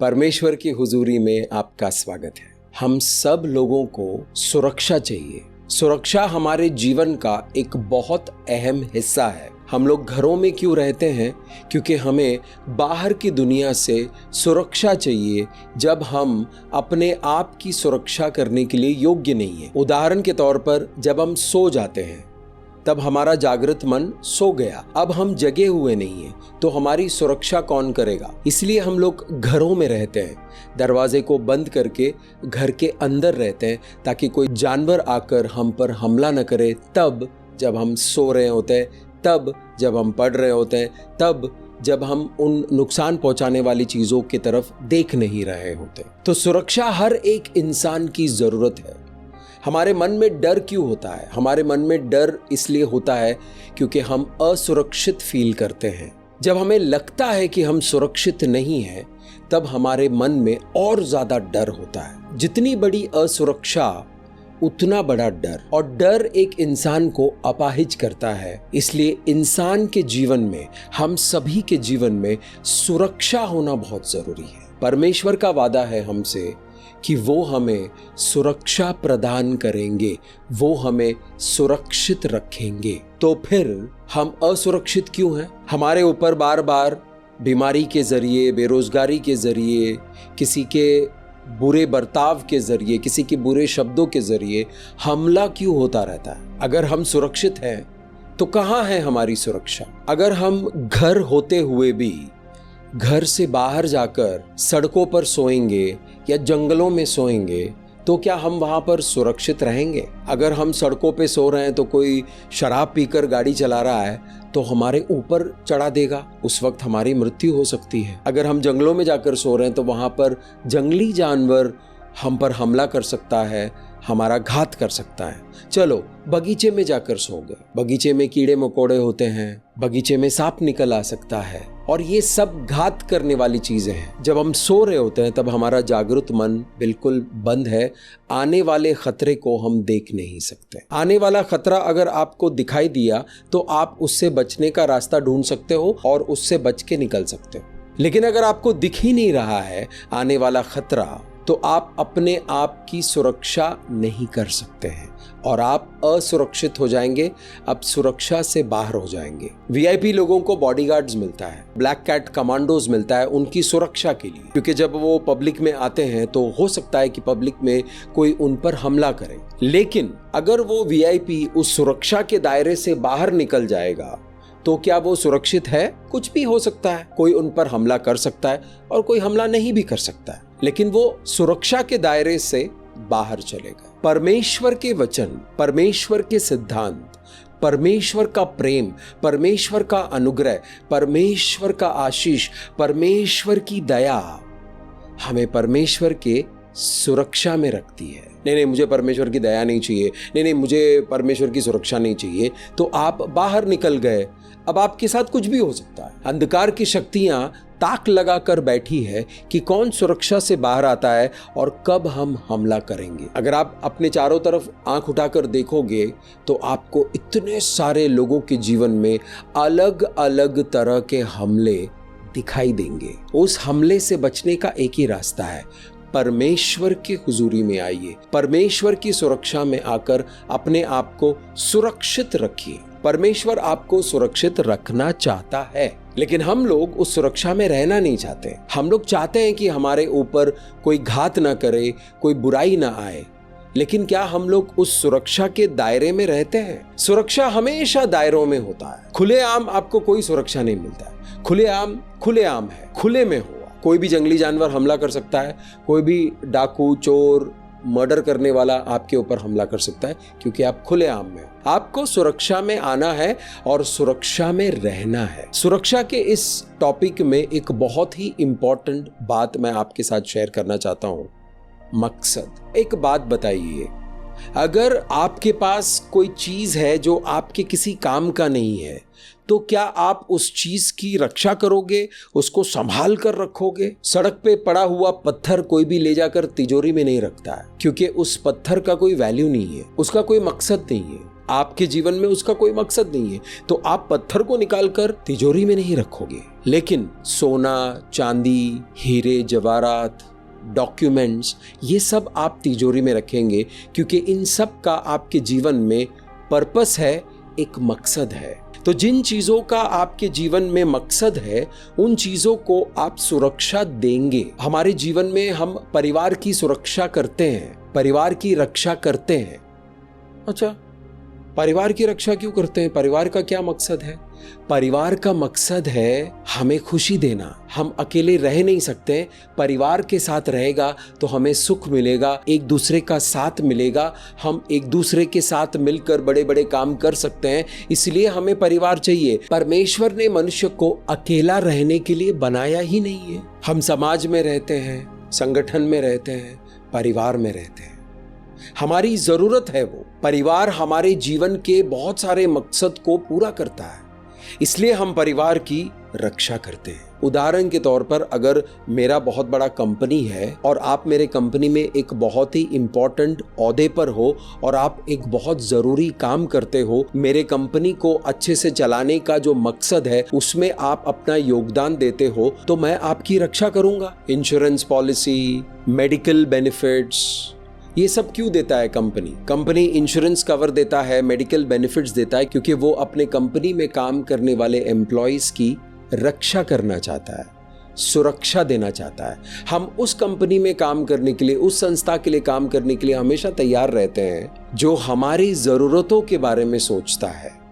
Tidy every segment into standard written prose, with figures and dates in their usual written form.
परमेश्वर की हुजूरी में आपका स्वागत है। हम सब लोगों को सुरक्षा चाहिए। सुरक्षा हमारे जीवन का एक बहुत अहम हिस्सा है। हम लोग घरों में क्यों रहते हैं? क्योंकि हमें बाहर की दुनिया से सुरक्षा चाहिए जब हम अपने आप की सुरक्षा करने के लिए योग्य नहीं है। उदाहरण के तौर पर जब हम सो जाते हैं तब हमारा जागृत मन सो गया, अब हम जगे हुए नहीं हैं, तो हमारी सुरक्षा कौन करेगा? इसलिए हम लोग घरों में रहते हैं, दरवाजे को बंद करके घर के अंदर रहते हैं ताकि कोई जानवर आकर हम पर हमला न करे। तब जब हम सो रहे होते हैं, तब जब हम पढ़ रहे होते हैं, तब जब हम उन नुकसान पहुंचाने वाली चीजों की तरफ देख नहीं रहे होते। तो सुरक्षा हर एक इंसान की जरूरत है। हमारे मन में डर क्यों होता है? हमारे मन में डर इसलिए होता है क्योंकि हम असुरक्षित फील करते हैं। जब हमें लगता है कि हम सुरक्षित नहीं हैं, तब हमारे मन में और ज्यादा डर होता है। जितनी बड़ी असुरक्षा उतना बड़ा डर, और डर एक इंसान को अपाहिज करता है। इसलिए इंसान के जीवन में, हम सभी के जीवन में सुरक्षा होना बहुत जरूरी है। परमेश्वर का वादा है हमसे कि वो हमें सुरक्षा प्रदान करेंगे, वो हमें सुरक्षित रखेंगे। तो फिर हम असुरक्षित क्यों हैं? हमारे ऊपर बार बार बीमारी के जरिए, बेरोजगारी के जरिए, किसी के बुरे बर्ताव के जरिए, किसी के बुरे शब्दों के जरिए हमला क्यों होता रहता है? अगर हम सुरक्षित हैं तो कहाँ है हमारी सुरक्षा? अगर हम घर होते हुए भी घर से बाहर जाकर सड़कों पर सोएंगे या जंगलों में सोएंगे तो क्या हम वहां पर सुरक्षित रहेंगे? अगर हम सड़कों पे सो रहे हैं तो कोई शराब पीकर गाड़ी चला रहा है तो हमारे ऊपर चढ़ा देगा, उस वक्त हमारी मृत्यु हो सकती है। अगर हम जंगलों में जाकर सो रहे हैं तो वहां पर जंगली जानवर हम पर हमला कर सकता है, हमारा घात कर सकता है। चलो बगीचे में जाकर सो गए, बगीचे में कीड़े मकोड़े होते हैं, बगीचे में सांप निकल आ सकता है, और ये सब घात करने वाली चीजें हैं। जब हम सो रहे होते हैं तब हमारा जागृत मन बिल्कुल बंद है। आने वाले खतरे को हम देख नहीं सकते। आने वाला खतरा अगर आपको दिखाई दिया तो आप उससे बचने का रास्ता ढूंढ सकते हो और उससे बच के निकल सकते हो। लेकिन अगर आपको दिख ही नहीं रहा है आने वाला खतरा, तो आप अपने आप की सुरक्षा नहीं कर सकते हैं और आप असुरक्षित हो जाएंगे, अब सुरक्षा से बाहर हो जाएंगे। वीआईपी लोगों को बॉडीगार्ड्स मिलता है, ब्लैक कैट कमांडोज मिलता है उनकी सुरक्षा के लिए, क्योंकि जब वो पब्लिक में आते हैं तो हो सकता है कि पब्लिक में कोई उन पर हमला करे। लेकिन अगर वो वीआईपी उस सुरक्षा के दायरे से बाहर निकल जाएगा तो क्या वो सुरक्षित है? कुछ भी हो सकता है, कोई उन पर हमला कर सकता है और कोई हमला नहीं भी कर सकता है, लेकिन वो सुरक्षा के दायरे से बाहर चलेगा। परमेश्वर के वचन, परमेश्वर के सिद्धांत, परमेश्वर का प्रेम, परमेश्वर का अनुग्रह, परमेश्वर का आशीष, परमेश्वर की दया हमें परमेश्वर के सुरक्षा में रखती है। नहीं, मुझे परमेश्वर की दया नहीं चाहिए, नहीं, मुझे परमेश्वर की सुरक्षा नहीं चाहिए, तो आप बाहर निकल गए। अब आपके साथ कुछ भी हो सकता है। अंधकार की शक्तियां ताक लगाकर बैठी है कि कौन सुरक्षा से बाहर आता है और कब हम हमला करेंगे। अगर आप अपने चारों तरफ आंख उठाकर देखोगे तो आपको इतने सारे लोगों के जीवन में अलग अलग तरह के हमले दिखाई देंगे। उस हमले से बचने का एक ही रास्ता है, परमेश्वर की हुजूरी में आइए, परमेश्वर की सुरक्षा में आकर अपने आप को सुरक्षित रखिए। परमेश्वर आपको सुरक्षित रखना चाहता है, लेकिन हम लोग उस सुरक्षा में रहना नहीं चाहते। हम लोग चाहते हैं कि हमारे ऊपर कोई घात ना करे, कोई बुराई ना आए, लेकिन क्या हम लोग उस सुरक्षा के दायरे में रहते हैं? सुरक्षा हमेशा दायरों में होता है। खुलेआम आपको कोई सुरक्षा नहीं मिलता है। खुलेआम है, खुले में हो। कोई भी जंगली जानवर हमला कर सकता है, कोई भी डाकू, चोर, मर्डर करने वाला आपके ऊपर हमला कर सकता है, क्योंकि आप खुलेआम में। आपको सुरक्षा में आना है और सुरक्षा में रहना है। सुरक्षा के इस टॉपिक में एक बहुत ही इंपॉर्टेंट बात मैं आपके साथ शेयर करना चाहता हूं। मकसद। एक बात बताइए, अगर आपके पास कोई चीज है जो आपके किसी काम का नहीं है, तो क्या आप उस चीज की रक्षा करोगे, उसको संभाल कर रखोगे? सड़क पे पड़ा हुआ पत्थर कोई भी ले जाकर तिजोरी में नहीं रखता है, क्योंकि उस पत्थर का कोई वैल्यू नहीं है, उसका कोई मकसद नहीं है। आपके जीवन में उसका कोई मकसद नहीं है तो आप पत्थर को निकालकर तिजोरी में नहीं रखोगे। लेकिन सोना, चांदी, हीरे जवाहरात, डॉक्यूमेंट्स, ये सब आप तिजोरी में रखेंगे क्योंकि इन सब का आपके जीवन में पर्पस है, एक मकसद है। तो जिन चीजों का आपके जीवन में मकसद है उन चीजों को आप सुरक्षा देंगे। हमारे जीवन में हम परिवार की सुरक्षा करते हैं, परिवार की रक्षा करते हैं। अच्छा, परिवार की रक्षा क्यों करते हैं? परिवार का क्या मकसद है? परिवार का मकसद है हमें खुशी देना। हम अकेले रह नहीं सकते, परिवार के साथ रहेगा तो हमें सुख मिलेगा, एक दूसरे का साथ मिलेगा, हम एक दूसरे के साथ मिलकर बड़े बड़े काम कर सकते हैं। इसलिए हमें परिवार चाहिए। परमेश्वर ने मनुष्य को अकेला रहने के लिए बनाया ही नहीं है। हम समाज में रहते हैं, संगठन में रहते हैं, परिवार में रहते हैं। हमारी जरूरत है वो परिवार हमारे जीवन के बहुत सारे मकसद को पूरा करता है, इसलिए हम परिवार की रक्षा करते हैं। उदाहरण के तौर पर अगर मेरा बहुत बड़ा कंपनी है और आप मेरे कंपनी में एक बहुत ही इंपॉर्टेंट ओहदे पर हो और आप एक बहुत जरूरी काम करते हो, मेरे कंपनी को अच्छे से चलाने का जो मकसद है उसमें आप अपना योगदान देते हो, तो मैं आपकी रक्षा करूंगा। इंश्योरेंस पॉलिसी, मेडिकल बेनिफिट्स, ये सब क्यों देता है कंपनी? कंपनी इंश्योरेंस कवर देता है, मेडिकल बेनिफिट्स देता है क्योंकि वो अपने कंपनी में काम करने वाले एम्प्लॉइज की रक्षा करना चाहता है, सुरक्षा देना चाहता है। हम उस कंपनी में काम करने के लिए, उस संस्था के लिए काम करने के लिए हमेशा तैयार रहते हैं जो हमारी जरूरतों के बारे में सोचता है।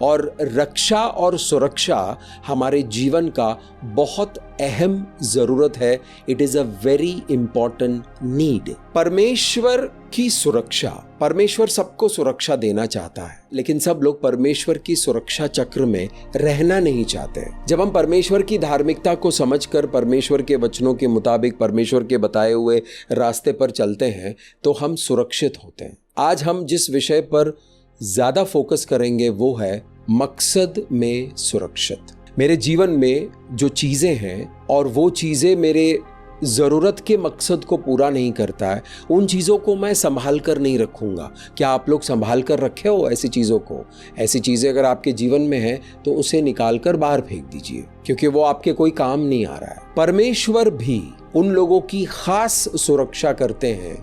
और रक्षा और सुरक्षा हमारे जीवन का बहुत अहम जरूरत है। It is a very important need. परमेश्वर की सुरक्षा, परमेश्वर सबको सुरक्षा देना चाहता है, लेकिन सब लोग परमेश्वर की सुरक्षा चक्र में रहना नहीं चाहते। जब हम परमेश्वर की धार्मिकता को समझकर परमेश्वर के वचनों के मुताबिक परमेश्वर के बताए हुए रास्ते पर चलते हैं तो हम सुरक्षित होते हैं। आज हम जिस विषय पर ज्यादा फोकस करेंगे वो है मकसद में सुरक्षित। मेरे जीवन में जो चीजें हैं और वो चीजें मेरे जरूरत के मकसद को पूरा नहीं करता है, उन चीजों को मैं संभाल कर नहीं रखूंगा। क्या आप लोग संभाल कर रखे हो ऐसी चीजों को? ऐसी चीजें अगर आपके जीवन में है तो उसे निकाल कर बाहर फेंक दीजिए क्योंकि वो आपके कोई काम नहीं आ रहा है। परमेश्वर भी उन लोगों की खास सुरक्षा करते हैं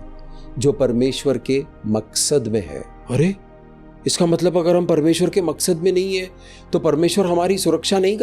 जो परमेश्वर के मकसद में है। अरे, इसका मतलब अगर हम परमेश्वर के मकसद में नहीं है तो परमेश्वर हमारी सुरक्षा नहीं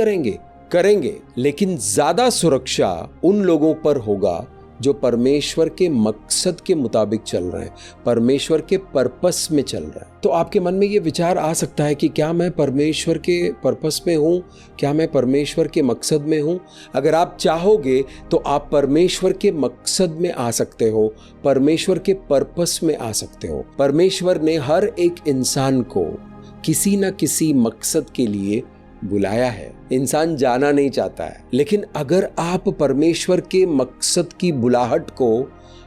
करेंगे, लेकिन ज्यादा सुरक्षा उन लोगों पर होगा जो परमेश्वर के मकसद के मुताबिक चल रहे हैं, परमेश्वर के पर्पस में चल रहे हैं। तो आपके मन में ये विचार आ सकता है कि क्या मैं परमेश्वर के पर्पस में हूं? क्या मैं परमेश्वर के मकसद में हूं? अगर आप चाहोगे तो आप परमेश्वर के मकसद में आ सकते हो, परमेश्वर के पर्पस में आ सकते हो। परमेश्वर ने हर एक इंसान को किसी न किसी मकसद के लिए बुलाया है। इंसान जाना नहीं चाहता है, लेकिन अगर आप परमेश्वर के मकसद की बुलाहट को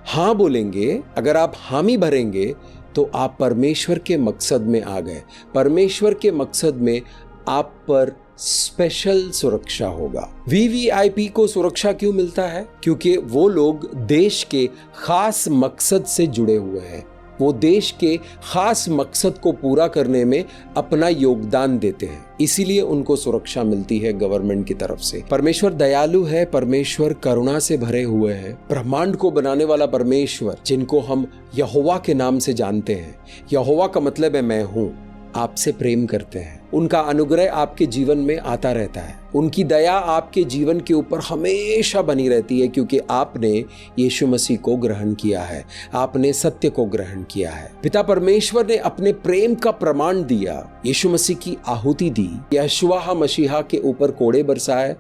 हाँ बोलेंगे, अगर आप हामी भरेंगे तो आप परमेश्वर के मकसद में आ गए। परमेश्वर के मकसद में आप पर स्पेशल सुरक्षा होगा। वीवीआईपी को सुरक्षा क्यों मिलता है? क्योंकि वो लोग देश के खास मकसद से जुड़े हुए हैं, वो देश के खास मकसद को पूरा करने में अपना योगदान देते हैं, इसीलिए उनको सुरक्षा मिलती है गवर्नमेंट की तरफ से। परमेश्वर दयालु है, परमेश्वर करुणा से भरे हुए हैं। ब्रह्मांड को बनाने वाला परमेश्वर, जिनको हम यहोवा के नाम से जानते हैं, यहोवा का मतलब है मैं हूं, आपसे प्रेम करते हैं। उनका अनुग्रह आपके जीवन में आता रहता है, उनकी दया आपके जीवन के ऊपर हमेशा बनी रहती है क्योंकि आपने यीशु मसीह को ग्रहण किया है, आपने सत्य को ग्रहण किया है। पिता परमेश्वर ने अपने प्रेम का प्रमाण दिया, यीशु मसीह की आहुति दी, यहोशुआ मसीहा के ऊपर कोड़े बरसाए,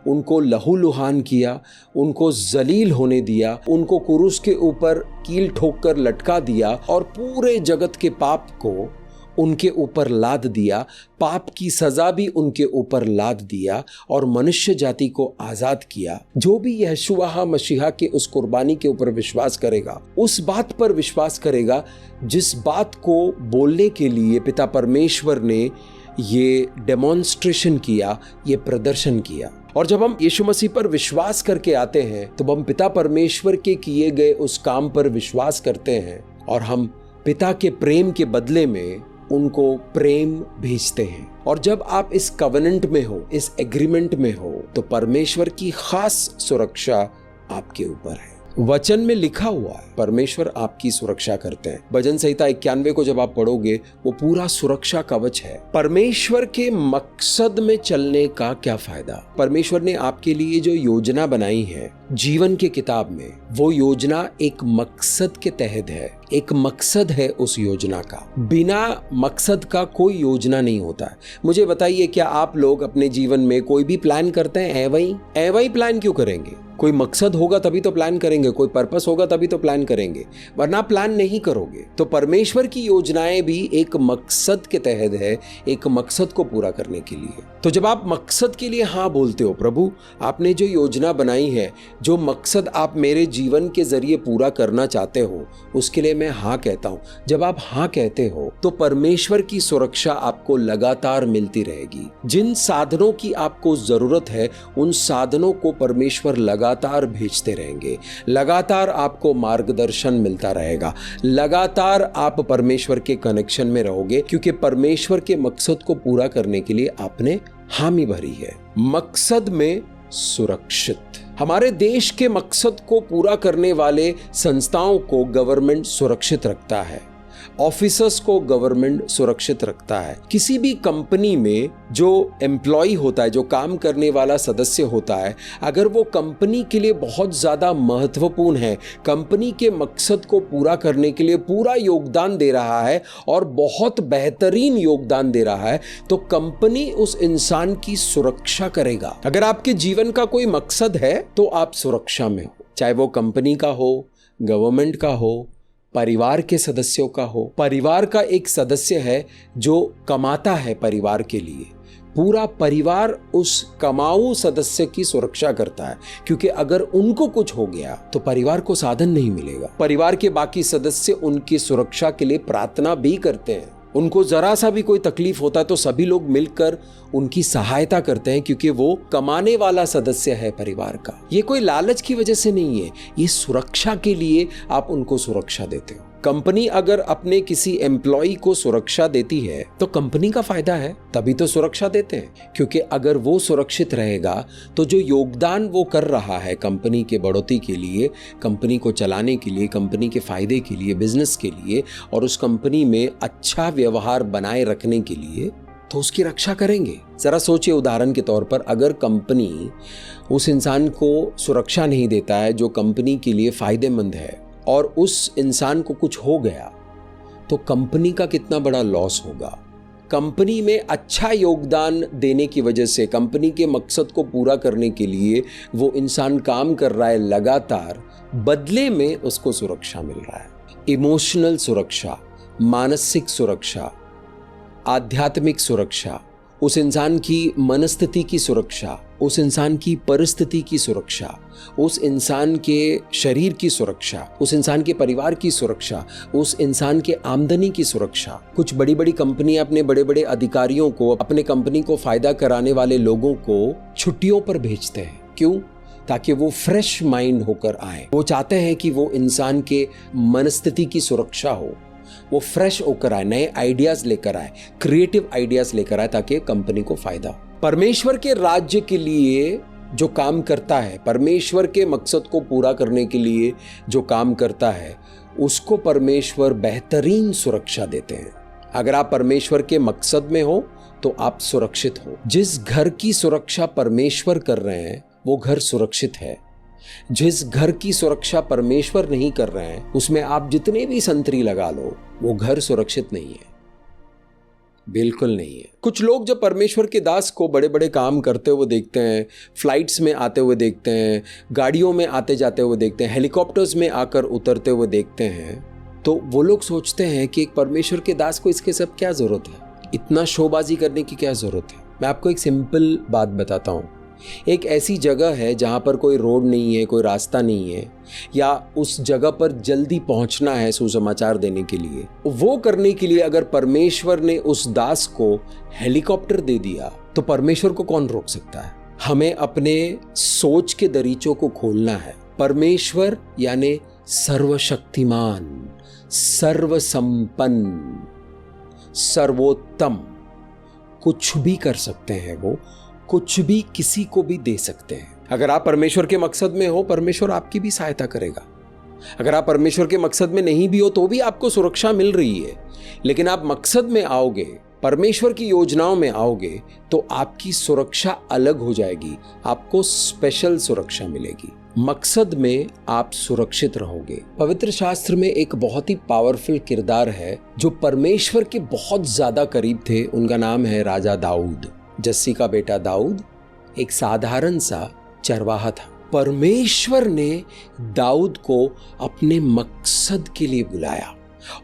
उनको लहूलुहान किया, उनको जलील होने दिया, उनको क्रूस के ऊपर कील ठोक कर लटका दिया और पूरे जगत के पाप को उनके ऊपर लाद दिया, पाप की सजा भी उनके ऊपर लाद दिया और मनुष्य जाति को आजाद किया। जो भी यहोशुआ मसीहा के उस कुर्बानी के ऊपर विश्वास करेगा, उस बात पर विश्वास करेगा जिस बात को बोलने के लिए पिता परमेश्वर ने ये डेमोन्स्ट्रेशन किया, ये प्रदर्शन किया। और जब हम यीशु मसीह पर विश्वास करके आते हैं तो हम पिता परमेश्वर के किए गए उस काम पर विश्वास करते हैं और हम पिता के प्रेम के बदले में उनको प्रेम भेजते हैं। और जब आप इस कवेनेंट में हो, इस एग्रीमेंट में हो, तो परमेश्वर की खास सुरक्षा आपके ऊपर है। वचन में लिखा हुआ है परमेश्वर आपकी सुरक्षा करते हैं। भजन संहिता 91 को जब आप पढ़ोगे, वो पूरा सुरक्षा कवच है। परमेश्वर के मकसद में चलने का क्या फायदा? परमेश्वर ने आपके लिए जो योजना बनाई है जीवन के किताब में, वो योजना एक मकसद के तहत है। एक मकसद है उस योजना का। बिना मकसद का कोई योजना नहीं होता है। मुझे बताइए, क्या आप लोग अपने जीवन में कोई भी प्लान करते हैं एवं प्लान क्यों करेंगे? कोई मकसद होगा तभी तो प्लान करेंगे, कोई पर्पस होगा तभी तो प्लान करेंगे, वरना प्लान नहीं करोगे। तो परमेश्वर की योजनाएं भी एक मकसद के तहत है, एक मकसद को पूरा करने के लिए। तो जब आप मकसद के लिए हाँ बोलते हो, प्रभु आपने जो योजना बनाई है, जो मकसद आप मेरे जीवन के जरिए पूरा करना चाहते हो, उसके लिए मैं हाँ कहता हूं। जब आप हाँ कहते हो तो परमेश्वर की सुरक्षा आपको लगातार मिलती रहेगी। जिन साधनों की आपको जरूरत है, उन साधनों को परमेश्वर लगातार भेजते रहेंगे। लगातार आपको मार्गदर्शन मिलता रहेगा। लगातार आप परमेश्वर के कनेक्शन में रहोगे, क्योंकि परमेश्वर के मकसद को पूरा करने के लिए आपने हामी भरी है। मकसद में सुरक्षित। हमारे देश के मकसद को पूरा करने वाले संस्थाओं को गवर्नमेंट सुरक्षित रखता है। ऑफिसर्स को गवर्नमेंट सुरक्षित रखता है। किसी भी कंपनी में जो एम्प्लॉय होता है, जो काम करने वाला सदस्य होता है, अगर वो कंपनी के लिए बहुत ज़्यादा महत्वपूर्ण है, कंपनी के मकसद को पूरा करने के लिए पूरा योगदान दे रहा है और बहुत बेहतरीन योगदान दे रहा है, तो कंपनी उस इंसान की सुरक्षा करेगा। अगर आपके जीवन का कोई मकसद है तो आप सुरक्षा में हो, चाहे वो कंपनी का हो, गवर्नमेंट का हो, परिवार के सदस्यों का हो। परिवार का एक सदस्य है जो कमाता है परिवार के लिए, पूरा परिवार उस कमाऊ सदस्य की सुरक्षा करता है, क्योंकि अगर उनको कुछ हो गया तो परिवार को साधन नहीं मिलेगा। परिवार के बाकी सदस्य उनकी सुरक्षा के लिए प्रार्थना भी करते हैं। उनको जरा सा भी कोई तकलीफ होता है तो सभी लोग मिलकर उनकी सहायता करते हैं, क्योंकि वो कमाने वाला सदस्य है परिवार का। ये कोई लालच की वजह से नहीं है, ये सुरक्षा के लिए आप उनको सुरक्षा देते हो। कंपनी अगर अपने किसी एम्प्लॉय को सुरक्षा देती है तो कंपनी का फायदा है, तभी तो सुरक्षा देते हैं। क्योंकि अगर वो सुरक्षित रहेगा तो जो योगदान वो कर रहा है कंपनी के बढ़ोतरी के लिए, कंपनी को चलाने के लिए, कंपनी के फायदे के लिए, बिजनेस के लिए, और उस कंपनी में अच्छा व्यवहार बनाए रखने के लिए, तो उसकी रक्षा करेंगे। जरा सोचिए, उदाहरण के तौर पर अगर कंपनी उस इंसान को सुरक्षा नहीं देता है जो कंपनी के लिए फायदेमंद है, और उस इंसान को कुछ हो गया, तो कंपनी का कितना बड़ा लॉस होगा। कंपनी में अच्छा योगदान देने की वजह से, कंपनी के मकसद को पूरा करने के लिए वो इंसान काम कर रहा है लगातार, बदले में उसको सुरक्षा मिल रहा है। इमोशनल सुरक्षा, मानसिक सुरक्षा, आध्यात्मिक सुरक्षा, उस इंसान की मनस्थिति की सुरक्षा, उस इंसान की परिस्थिति की सुरक्षा, उस इंसान के शरीर की सुरक्षा, उस इंसान के परिवार की सुरक्षा, उस इंसान के आमदनी की सुरक्षा। कुछ बड़ी बड़ी कंपनियां अपने बड़े बड़े अधिकारियों को, अपने कंपनी को फायदा कराने वाले लोगों को छुट्टियों पर भेजते हैं। क्यों? ताकि वो फ्रेश माइंड होकर आए। वो चाहते हैं कि वो इंसान के मनस्थिति की सुरक्षा हो, वो फ्रेश होकर आए, नए आइडियाज लेकर आए, क्रिएटिव आइडियाज लेकर आए, ताकि कंपनी को फायदा हो। परमेश्वर के राज्य के लिए जो काम करता है, परमेश्वर के मकसद को पूरा करने के लिए जो काम करता है, उसको परमेश्वर बेहतरीन सुरक्षा देते हैं। अगर आप परमेश्वर के मकसद में हो तो आप सुरक्षित हो। जिस घर की सुरक्षा परमेश्वर कर रहे हैं वो घर सुरक्षित है। जिस घर की सुरक्षा परमेश्वर नहीं कर रहे हैं, उसमें आप जितने भी संतरी लगा लो, वो घर सुरक्षित नहीं है, बिल्कुल नहीं है। कुछ लोग जब परमेश्वर के दास को बड़े बड़े काम करते हुए देखते हैं, फ्लाइट्स में आते हुए देखते हैं, गाड़ियों में आते जाते हुए देखते हैं, हेलीकॉप्टर्स में आकर उतरते हुए देखते हैं, तो वो लोग सोचते हैं कि एक परमेश्वर के दास को इसके सब क्या जरूरत है, इतना शोबाजी करने की क्या जरूरत है। मैं आपको एक सिंपल बात बताता हूँ। एक ऐसी जगह है जहाँ पर कोई रोड नहीं है, कोई रास्ता नहीं है, या उस जगह पर जल्दी पहुँचना है सुसमाचार देने के लिए, वो करने के लिए अगर परमेश्वर ने उस दास को हेलीकॉप्टर दे दिया तो परमेश्वर को कौन रोक सकता है। हमें अपने सोच के दरीचों को खोलना है। परमेश्वर यानी सर्वशक्तिमान, सर्वसंपन्न, सर्वोत्तम, कुछ भी कर सकते हैं, वो कुछ भी किसी को भी दे सकते हैं। अगर आप परमेश्वर के मकसद में हो, परमेश्वर आपकी भी सहायता करेगा। अगर आप परमेश्वर के मकसद में नहीं भी हो तो भी आपको सुरक्षा मिल रही है, लेकिन आप मकसद में आओगे, परमेश्वर की योजनाओं में आओगे तो आपकी सुरक्षा अलग हो जाएगी, आपको स्पेशल सुरक्षा मिलेगी। मकसद में आप सुरक्षित रहोगे। पवित्र शास्त्र में एक बहुत ही पावरफुल किरदार है जो परमेश्वर के बहुत ज्यादा करीब थे। उनका नाम है राजा दाऊद। जस्सी का बेटा दाऊद एक साधारण सा चरवाहा था। परमेश्वर ने दाऊद को अपने मकसद के लिए बुलाया,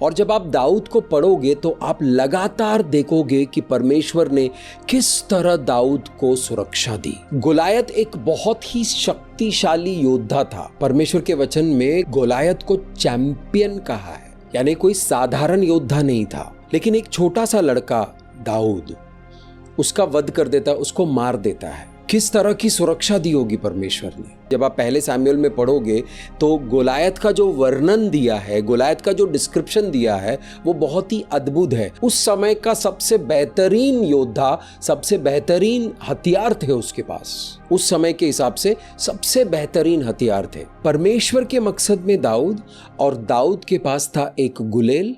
और जब आप दाऊद को पढ़ोगे तो आप लगातार देखोगे कि परमेश्वर ने किस तरह दाऊद को सुरक्षा दी। गोलायत एक बहुत ही शक्तिशाली योद्धा था। परमेश्वर के वचन में गोलायत को चैंपियन कहा है, यानी कोई साधारण योद्धा नहीं था। लेकिन एक छोटा सा लड़का दाऊद उसका वध कर देता, उसको मार देता है। किस तरह की सुरक्षा दी होगी परमेश्वर ने। जब आप पहले सामुएल में पढ़ोगे तो गोलायत का जो वर्णन दिया है, गोलायत का जो डिस्क्रिप्शन दिया है, वो बहुत ही अद्भुत है। उस समय का सबसे बेहतरीन योद्धा, सबसे बेहतरीन हथियार थे उसके पास। उस समय के हिसाब से सबसे बेहतरीन हथियार थे। परमेश्वर के मकसद में दाऊद, और दाऊद के पास था एक गुलेल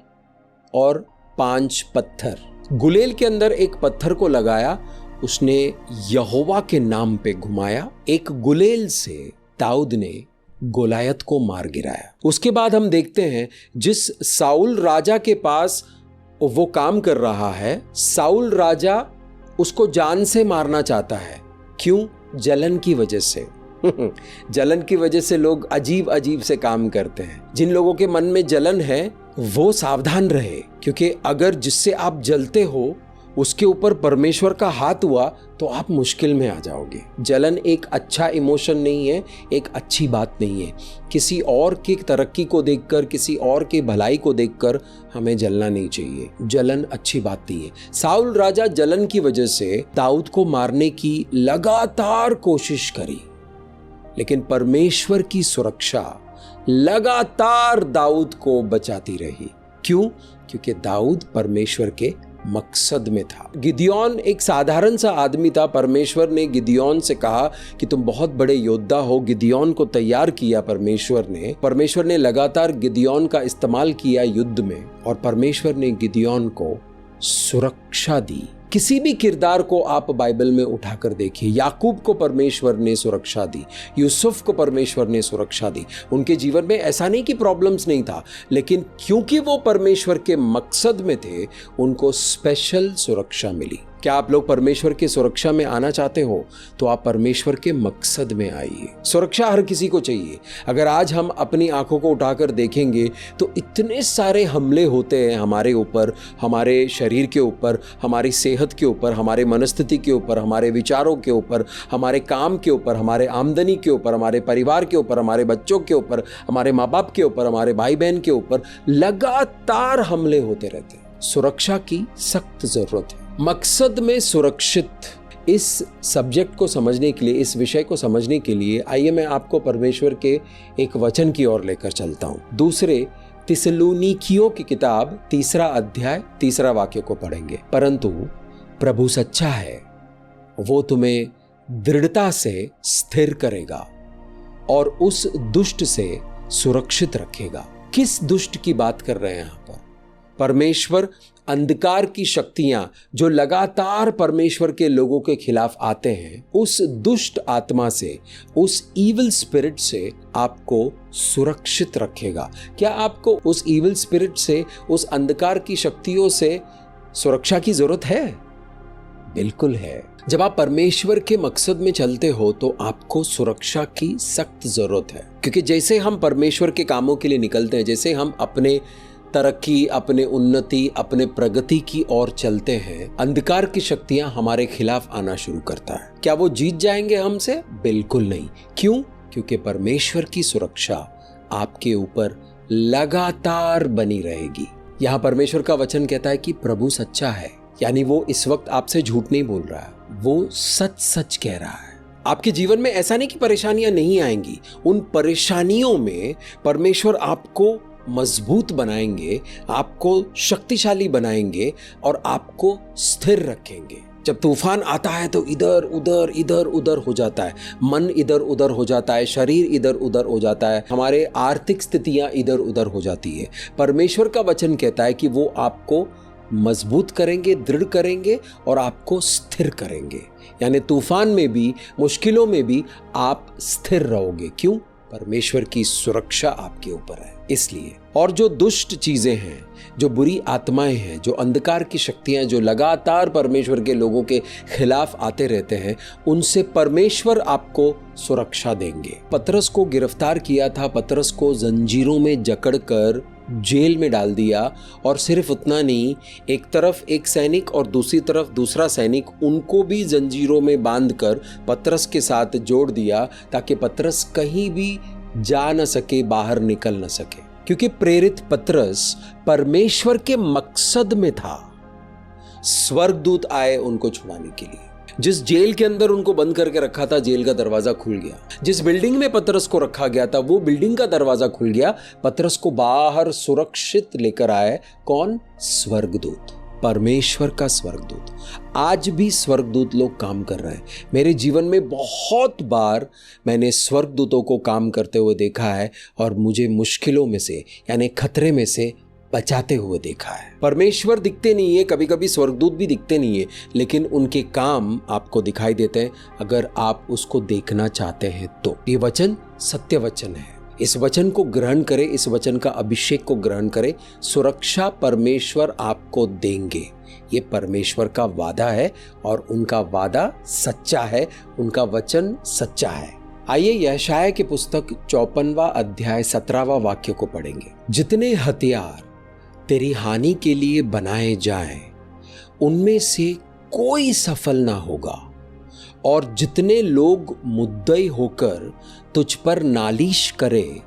और 5 पत्थर। गुलेल के अंदर एक पत्थर को लगाया, उसने यहोवा के नाम पे घुमाया। एक गुलेल से दाऊद ने गोलायत को मार गिराया। उसके बाद हम देखते हैं जिस साउल राजा के पास वो काम कर रहा है, साउल राजा उसको जान से मारना चाहता है। क्यों? जलन की वजह से। जलन की वजह से लोग अजीब अजीब से काम करते हैं। जिन लोगों के मन में जलन है वो सावधान रहे, क्योंकि अगर जिससे आप जलते हो उसके ऊपर परमेश्वर का हाथ हुआ तो आप मुश्किल में आ जाओगे। जलन एक अच्छा इमोशन नहीं है, एक अच्छी बात नहीं है। किसी और की तरक्की को देखकर, किसी और की भलाई को देखकर हमें जलना नहीं चाहिए। जलन अच्छी बात नहीं है। साउल राजा जलन की वजह से दाऊद को मारने की लगातार कोशिश करी, लेकिन परमेश्वर की सुरक्षा लगातार दाऊद को बचाती रही। क्यों? क्योंकि दाऊद परमेश्वर के मकसद में था। गिदयोन एक साधारण सा आदमी था। परमेश्वर ने गिदयोन से कहा कि तुम बहुत बड़े योद्धा हो। गिदयोन को तैयार किया परमेश्वर ने लगातार गिदयोन का इस्तेमाल किया युद्ध में, और परमेश्वर ने गिदयोन को सुरक्षा दी। किसी भी किरदार को आप बाइबल में उठाकर देखिए। याकूब को परमेश्वर ने सुरक्षा दी, यूसुफ को परमेश्वर ने सुरक्षा दी। उनके जीवन में ऐसा नहीं कि प्रॉब्लम्स नहीं था, लेकिन क्योंकि वो परमेश्वर के मकसद में थे, उनको स्पेशल सुरक्षा मिली। क्या आप लोग परमेश्वर की सुरक्षा में आना चाहते हो? तो आप परमेश्वर के मकसद में आइए। सुरक्षा हर किसी को चाहिए। अगर आज हम अपनी आंखों को उठाकर देखेंगे तो इतने सारे हमले होते हैं हमारे ऊपर, हमारे शरीर के ऊपर, हमारी सेहत के ऊपर, हमारे मनस्थिति के ऊपर, हमारे विचारों के ऊपर, हमारे काम के ऊपर, हमारे आमदनी के ऊपर, हमारे परिवार के ऊपर, हमारे बच्चों के ऊपर, हमारे माँ बाप के ऊपर, हमारे भाई बहन के ऊपर लगातार हमले होते रहते हैं। सुरक्षा की सख्त जरूरत है। मकसद में सुरक्षित, इस सब्जेक्ट को समझने के लिए, इस विषय को समझने के लिए आइए मैं आपको परमेश्वर के एक वचन की ओर लेकर चलता हूं। दूसरे थिस्सलुनीकियों की किताब 3 अध्याय 3 वाक्य को पढ़ेंगे। परंतु प्रभु सच्चा है, वो तुम्हें दृढ़ता से स्थिर करेगा और उस दुष्ट से सुरक्षित रखेगा। किस दुष्ट की बात कर रहे हैं यहां पर? परमेश्वर अंधकार की शक्तियां जो लगातार परमेश्वर के लोगों के खिलाफ आते हैं, उस दुष्ट आत्मा से, उस ईविल स्पिरिट से आपको सुरक्षित रखेगा। क्या आपको उस ईविल स्पिरिट से, उस अंधकार की शक्तियों से सुरक्षा की जरूरत है? बिल्कुल है। जब आप परमेश्वर के मकसद में चलते हो तो आपको सुरक्षा की सख्त जरूरत है, क्योंकि जैसे हम परमेश्वर के कामों के लिए निकलते हैं, जैसे हम अपने तरक्की, अपने उन्नति, अपने प्रगति की ओर चलते हैं, अंधकार की शक्तियां हमारे खिलाफ आना शुरू करता है। क्या वो जीत जाएंगे हमसे? बिल्कुल नहीं। क्यों? क्योंकि परमेश्वर की सुरक्षा आपके ऊपर लगातार बनी रहेगी। यहाँ परमेश्वर का वचन कहता है कि प्रभु सच्चा है, यानी वो इस वक्त आपसे झूठ नहीं बोल रहा है, वो सच सच कह रहा है। आपके जीवन में ऐसा नहीं कि परेशानियां नहीं आएंगी, उन परेशानियों में परमेश्वर आपको मजबूत बनाएंगे, आपको शक्तिशाली बनाएंगे और आपको स्थिर रखेंगे। जब तूफान आता है तो इधर उधर हो जाता है, मन इधर उधर हो जाता है, शरीर इधर उधर हो जाता है, हमारे आर्थिक स्थितियां इधर उधर हो जाती है। परमेश्वर का वचन कहता है कि वो आपको मजबूत करेंगे, दृढ़ करेंगे और आपको स्थिर करेंगे। यानी तूफान में भी, मुश्किलों में भी आप स्थिर रहोगे। क्यों? परमेश्वर की सुरक्षा आपके ऊपर है इसलिए। और जो दुष्ट चीजें हैं, जो बुरी आत्माएं हैं, जो अंधकार की शक्तियां जो लगातार परमेश्वर के लोगों के खिलाफ आते रहते हैं, उनसे परमेश्वर आपको सुरक्षा देंगे। पतरस को गिरफ्तार किया था, पतरस को जंजीरों में जकड़कर जेल में डाल दिया। और सिर्फ उतना नहीं, एक तरफ एक सैनिक और दूसरी तरफ दूसरा सैनिक, उनको भी जंजीरों में बांधकर पतरस के साथ जोड़ दिया ताकि पतरस कहीं भी जा न सके, बाहर निकल न सके। क्योंकि प्रेरित पतरस परमेश्वर के मकसद में था। स्वर्गदूत आए उनको छुड़ाने के लिए। जिस जेल के अंदर उनको बंद करके रखा था, जेल का दरवाजा खुल गया। जिस बिल्डिंग में पतरस को रखा गया था, वो बिल्डिंग का दरवाजा खुल गया। पतरस को बाहर सुरक्षित लेकर आए। कौन? स्वर्गदूत, परमेश्वर का स्वर्गदूत। आज भी स्वर्गदूत लोग काम कर रहे हैं। मेरे जीवन में बहुत बार मैंने स्वर्गदूतों को काम करते हुए देखा है और मुझे मुश्किलों में से, यानी खतरे में से बचाते हुए देखा है। परमेश्वर दिखते नहीं है, कभी कभी स्वर्गदूत भी दिखते नहीं है, लेकिन उनके काम आपको दिखाई देते हैं अगर आप उसको देखना चाहते हैं तो। ये वचन सत्य वचन है। इस वचन को ग्रहण करें, इस वचन का अभिषेक को ग्रहण करें। सुरक्षा परमेश्वर आपको देंगे। ये परमेश्वर का वादा है और उनका वादा सच्चा है, उनका वचन सच्चा है। आइए यशायाह की पुस्तक 54वां अध्याय 17वां वाक्य को पढ़ेंगे। जितने हथियार तेरी हानि के लिए बनाए जाएं, उनमें से कोई सफल ना होगा, और जितने लोग मुद्दई होकर तुझ पर नालिश करें,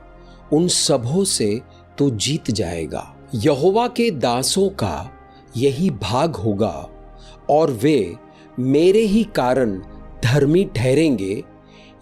उन सबों से तू जीत जाएगा। यहोवा के दासों का यही भाग होगा और वे मेरे ही कारण धर्मी ठहरेंगे।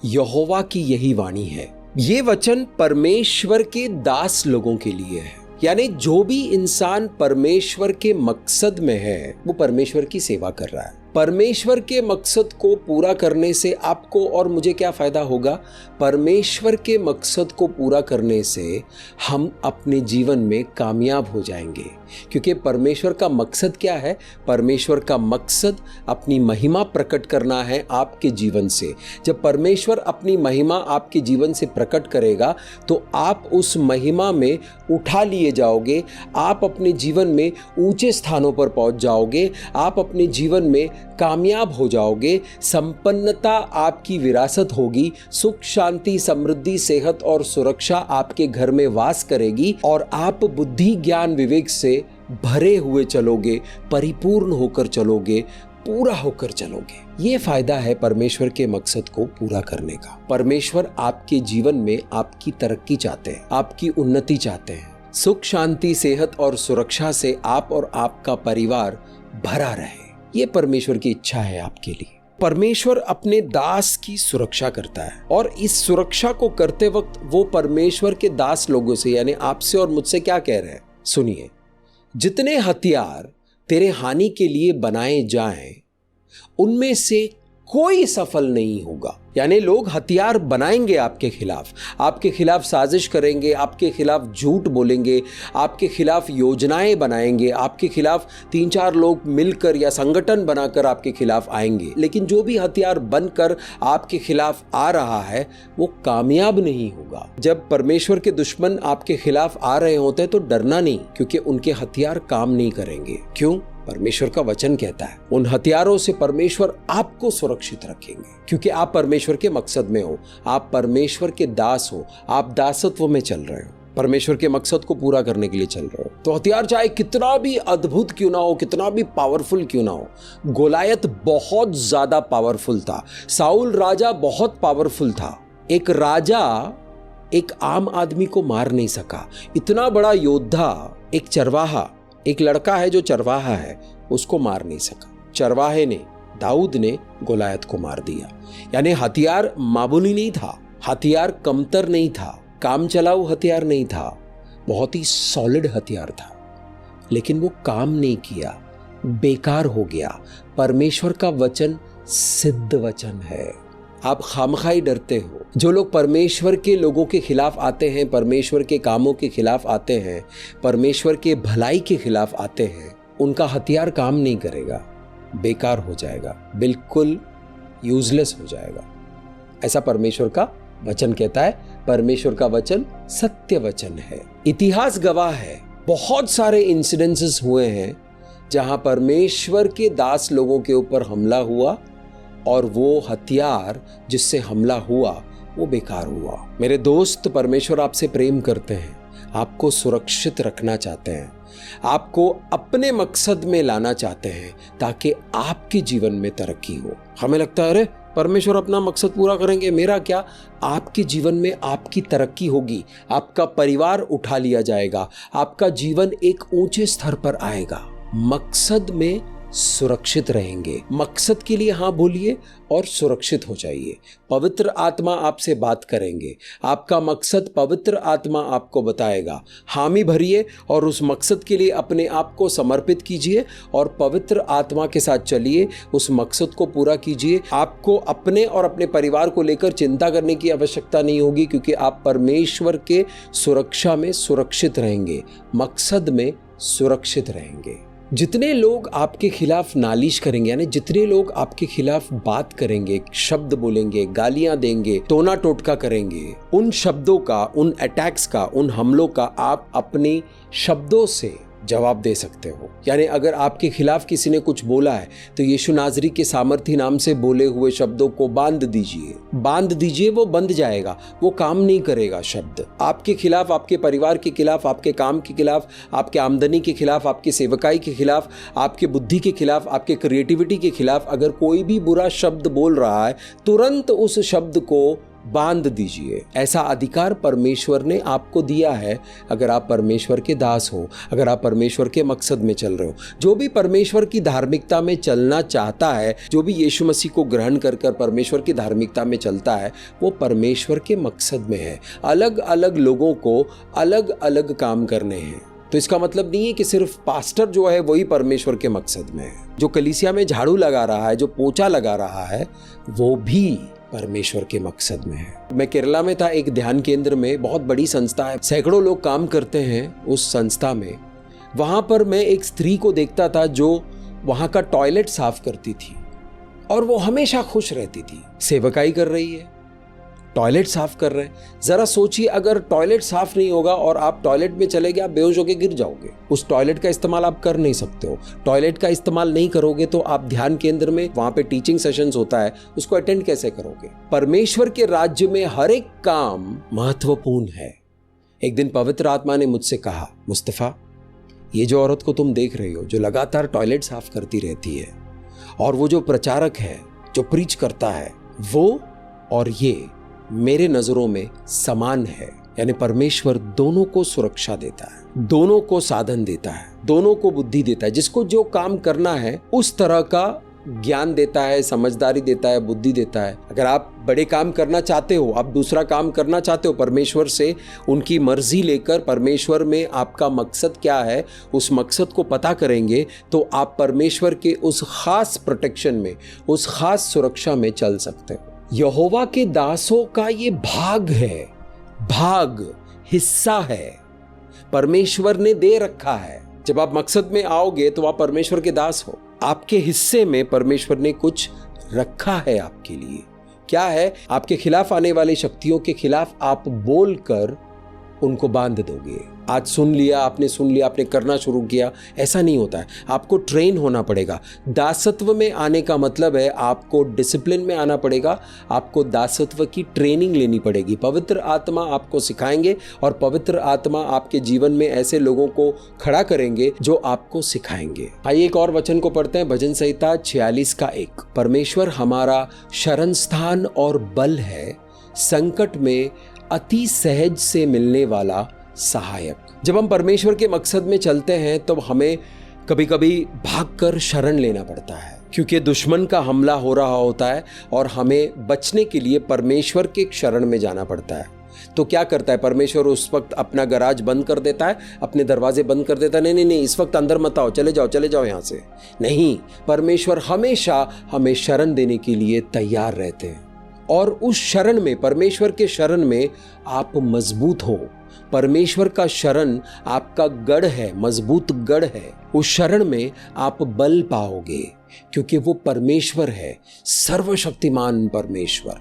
यहोवा की यही वाणी है। ये वचन परमेश्वर के दास लोगों के लिए है। यानी जो भी इंसान परमेश्वर के मकसद में है, वो परमेश्वर की सेवा कर रहा है। परमेश्वर के मकसद को पूरा करने से आपको और मुझे क्या फायदा होगा? परमेश्वर के मकसद को पूरा करने से हम अपने जीवन में कामयाब हो जाएंगे। क्योंकि परमेश्वर का मकसद क्या है? परमेश्वर का मकसद अपनी महिमा प्रकट करना है आपके जीवन से। जब परमेश्वर अपनी महिमा आपके जीवन से प्रकट करेगा तो आप उस महिमा में उठा लिए जाओगे, आप अपने जीवन में ऊंचे स्थानों पर पहुंच जाओगे, आप अपने जीवन में कामयाब हो जाओगे। संपन्नता आपकी विरासत होगी। सुख, शांति, समृद्धि, सेहत और सुरक्षा आपके घर में वास करेगी और आप बुद्धि, ज्ञान, विवेक से भरे हुए चलोगे, परिपूर्ण होकर चलोगे, पूरा होकर चलोगे। ये फायदा है परमेश्वर के मकसद को पूरा करने का। परमेश्वर आपके जीवन में आपकी तरक्की चाहते हैं, आपकी उन्नति चाहते हैं। सुख, शांति, सेहत और सुरक्षा से आप और आपका परिवार भरा रहे, ये परमेश्वर की इच्छा है आपके लिए। परमेश्वर अपने दास की सुरक्षा करता है और इस सुरक्षा को करते वक्त वो परमेश्वर के दास लोगों से, यानी आपसे और मुझसे क्या कह रहे हैं? सुनिए, जितने हथियार तेरे हानि के लिए बनाए जाएं, उनमें से कोई सफल नहीं होगा। यानी लोग हथियार बनाएंगे आपके खिलाफ साजिश करेंगे, आपके खिलाफ झूठ बोलेंगे, आपके खिलाफ योजनाएं बनाएंगे, आपके खिलाफ 3-4 लोग मिलकर या संगठन बनाकर आपके खिलाफ आएंगे। लेकिन जो भी हथियार बनकर आपके खिलाफ आ रहा है वो कामयाब नहीं होगा। जब परमेश्वर के दुश्मन आपके खिलाफ आ रहे होते हैं तो डरना नहीं, क्योंकि उनके हथियार काम नहीं करेंगे। क्यों? परमेश्वर का वचन कहता है उन हथियारों से परमेश्वर आपको सुरक्षित रखेंगे, क्योंकि आप परमेश्वर के मकसद में हो, आप परमेश्वर के दास हो, आप दासत्व में चल रहे हो, परमेश्वर के मकसद को पूरा करने के लिए चल रहे हो। तो हथियार चाहे कितना भी अद्भुत क्यों ना हो, कितना भी पावरफुल क्यों ना हो। गोलायत बहुत ज्यादा पावरफुल था, साउल राजा बहुत पावरफुल था। एक राजा एक आम आदमी को मार नहीं सका, इतना बड़ा योद्धा एक चरवाहा, एक लड़का है जो चरवाहा है, उसको मार नहीं सका। चरवाहे ने, दाऊद ने गोलायत को मार दिया। यानी हथियार मामूली नहीं था, हथियार कमतर नहीं था, काम चलाऊ हथियार नहीं था, बहुत ही सॉलिड हथियार था, लेकिन वो काम नहीं किया, बेकार हो गया। परमेश्वर का वचन सिद्ध वचन है। आप खामखाई डरते हो। जो लोग परमेश्वर के लोगों के खिलाफ आते हैं, परमेश्वर के कामों के खिलाफ आते हैं, परमेश्वर के भलाई के खिलाफ आते हैं, उनका हथियार काम नहीं करेगा, बेकार हो जाएगा, बिल्कुल यूजलेस हो जाएगा। ऐसा परमेश्वर का वचन कहता है। परमेश्वर का वचन सत्य वचन है। इतिहास गवाह है, बहुत सारे इंसिडेंसेस हुए हैं जहां परमेश्वर के दास लोगों के ऊपर हमला हुआ और वो हथियार जिससे हमला हुआ वो बेकार हुआ। मेरे दोस्त, परमेश्वर आपसे प्रेम करते हैं, आपको सुरक्षित रखना चाहते हैं, आपको अपने मकसद में लाना चाहते हैं ताकि आपके जीवन में तरक्की हो। हमें लगता है अरे परमेश्वर अपना मकसद पूरा करेंगे, मेरा क्या? आपके जीवन में आपकी तरक्की होगी, आपका परिवार उठा लिया जाएगा, आपका जीवन एक ऊंचे स्तर पर आएगा। मकसद में सुरक्षित रहेंगे। मकसद के लिए हाँ बोलिए और सुरक्षित हो जाइए। पवित्र आत्मा आपसे बात करेंगे, आपका मकसद पवित्र आत्मा आपको बताएगा। हामी भरिए और उस मकसद के लिए अपने आप को समर्पित कीजिए और पवित्र आत्मा के साथ चलिए, उस मकसद को पूरा कीजिए। आपको अपने और अपने परिवार को लेकर चिंता करने की आवश्यकता नहीं होगी, क्योंकि आप परमेश्वर के सुरक्षा में सुरक्षित रहेंगे, मकसद में सुरक्षित रहेंगे। जितने लोग आपके खिलाफ नालिश करेंगे, यानी जितने लोग आपके खिलाफ बात करेंगे, शब्द बोलेंगे, गालियां देंगे, टोना टोटका करेंगे, उन शब्दों का, उन अटैक्स का, उन हमलों का आप अपने शब्दों से जवाब दे सकते हो। यानी अगर आपके खिलाफ किसी ने कुछ बोला है तो यीशु नाजरी के सामर्थी नाम से बोले हुए शब्दों को बांध दीजिए, वो बंद जाएगा, वो काम नहीं करेगा। शब्द आपके खिलाफ, आपके परिवार के खिलाफ, आपके काम के खिलाफ, आपके आमदनी के खिलाफ, आपकी सेवकाई के खिलाफ, आपके बुद्धि के खिलाफ, आपके क्रिएटिविटी के खिलाफ अगर कोई भी बुरा शब्द बोल रहा है, तुरंत उस शब्द को बांध दीजिए। ऐसा अधिकार परमेश्वर ने आपको दिया है। अगर आप परमेश्वर के दास हो, अगर आप परमेश्वर के मकसद में चल रहे हो, जो भी परमेश्वर की धार्मिकता में चलना चाहता है, जो भी यीशु मसीह को ग्रहण कर परमेश्वर की धार्मिकता में चलता है, वो परमेश्वर के मकसद में है। अलग अलग लोगों को अलग अलग काम करने हैं। तो इसका मतलब नहीं है कि सिर्फ पास्टर जो है वही परमेश्वर के मकसद में है। जो कलीसिया में झाड़ू लगा रहा है, जो पोछा लगा रहा है, वो भी परमेश्वर के मकसद में है। मैं केरला में था, एक ध्यान केंद्र में, बहुत बड़ी संस्था है, सैकड़ों लोग काम करते हैं उस संस्था में। वहां पर मैं एक स्त्री को देखता था जो वहां का टॉयलेट साफ करती थी और वो हमेशा खुश रहती थी। सेवकाई कर रही है, टॉयलेट साफ कर रहे हैं। जरा सोचिए, अगर टॉयलेट साफ नहीं होगा और आप टॉयलेट में चले गए, आप बेहोश होकर गिर जाओगे। उस टॉयलेट का इस्तेमाल आप कर नहीं सकते हो। टॉयलेट का इस्तेमाल नहीं करोगे तो आप ध्यान केंद्र में, वहां पे टीचिंग सेशंस होता है, उसको अटेंड कैसे करोगे? परमेश्वर के राज्य में हर एक काम महत्वपूर्ण है। एक दिन पवित्र आत्मा ने मुझसे कहा, मुस्तफा, ये जो औरत को तुम देख रही हो, जो लगातार टॉयलेट साफ करती रहती है, और वो जो प्रचारक है, जो प्रीच करता है, वो और ये मेरे नजरों में समान है। यानी परमेश्वर दोनों को सुरक्षा देता है, दोनों को साधन देता है, दोनों को बुद्धि देता है। जिसको जो काम करना है उस तरह का ज्ञान देता है, समझदारी देता है, बुद्धि देता है। अगर आप बड़े काम करना चाहते हो, आप दूसरा काम करना चाहते हो परमेश्वर से, उनकी मर्जी लेकर, परमेश्वर में आपका मकसद क्या है, उस मकसद को पता करेंगे तो आप परमेश्वर के उस खास प्रोटेक्शन में, उस खास सुरक्षा में चल सकते हो। यहोवा के दासों का ये भाग है, भाग, हिस्सा है, परमेश्वर ने दे रखा है। जब आप मकसद में आओगे तो आप परमेश्वर के दास हो। आपके हिस्से में परमेश्वर ने कुछ रखा है आपके लिए। क्या है? आपके खिलाफ आने वाली शक्तियों के खिलाफ आप बोलकर उनको बांध दोगे। आज सुन लिया, आपने करना शुरू किया, ऐसा नहीं होता है। आपको ट्रेन होना पड़ेगा। दासत्व में आने का मतलब है आपको डिसिप्लिन में आना पड़ेगा, आपको दासत्व की ट्रेनिंग लेनी पड़ेगी। पवित्र आत्मा आपको सिखाएंगे और पवित्र आत्मा आपके जीवन में ऐसे लोगों को खड़ा करेंगे जो आपको सिखाएंगे। आइए एक और वचन को पढ़ते हैं, भजन संहिता 46 का 1। परमेश्वर हमारा शरण स्थान और बल है, संकट में अति सहज से मिलने वाला सहायक। जब हम परमेश्वर के मकसद में चलते हैं तो हमें कभी कभी भागकर शरण लेना पड़ता है, क्योंकि दुश्मन का हमला हो रहा होता है और हमें बचने के लिए परमेश्वर के शरण में जाना पड़ता है। तो क्या करता है परमेश्वर? उस वक्त अपना गराज बंद कर देता है, अपने दरवाजे बंद कर देता है। नहीं, इस वक्त अंदर मत आओ, चले जाओ यहाँ से। नहीं, परमेश्वर हमेशा हमें शरण देने के लिए तैयार रहते हैं। और उस शरण में, परमेश्वर के शरण में आप मजबूत हो। परमेश्वर का शरण आपका गढ़ है, मजबूत गढ़ है। उस शरण में आप बल पाओगे, क्योंकि वो परमेश्वर है, सर्वशक्तिमान परमेश्वर,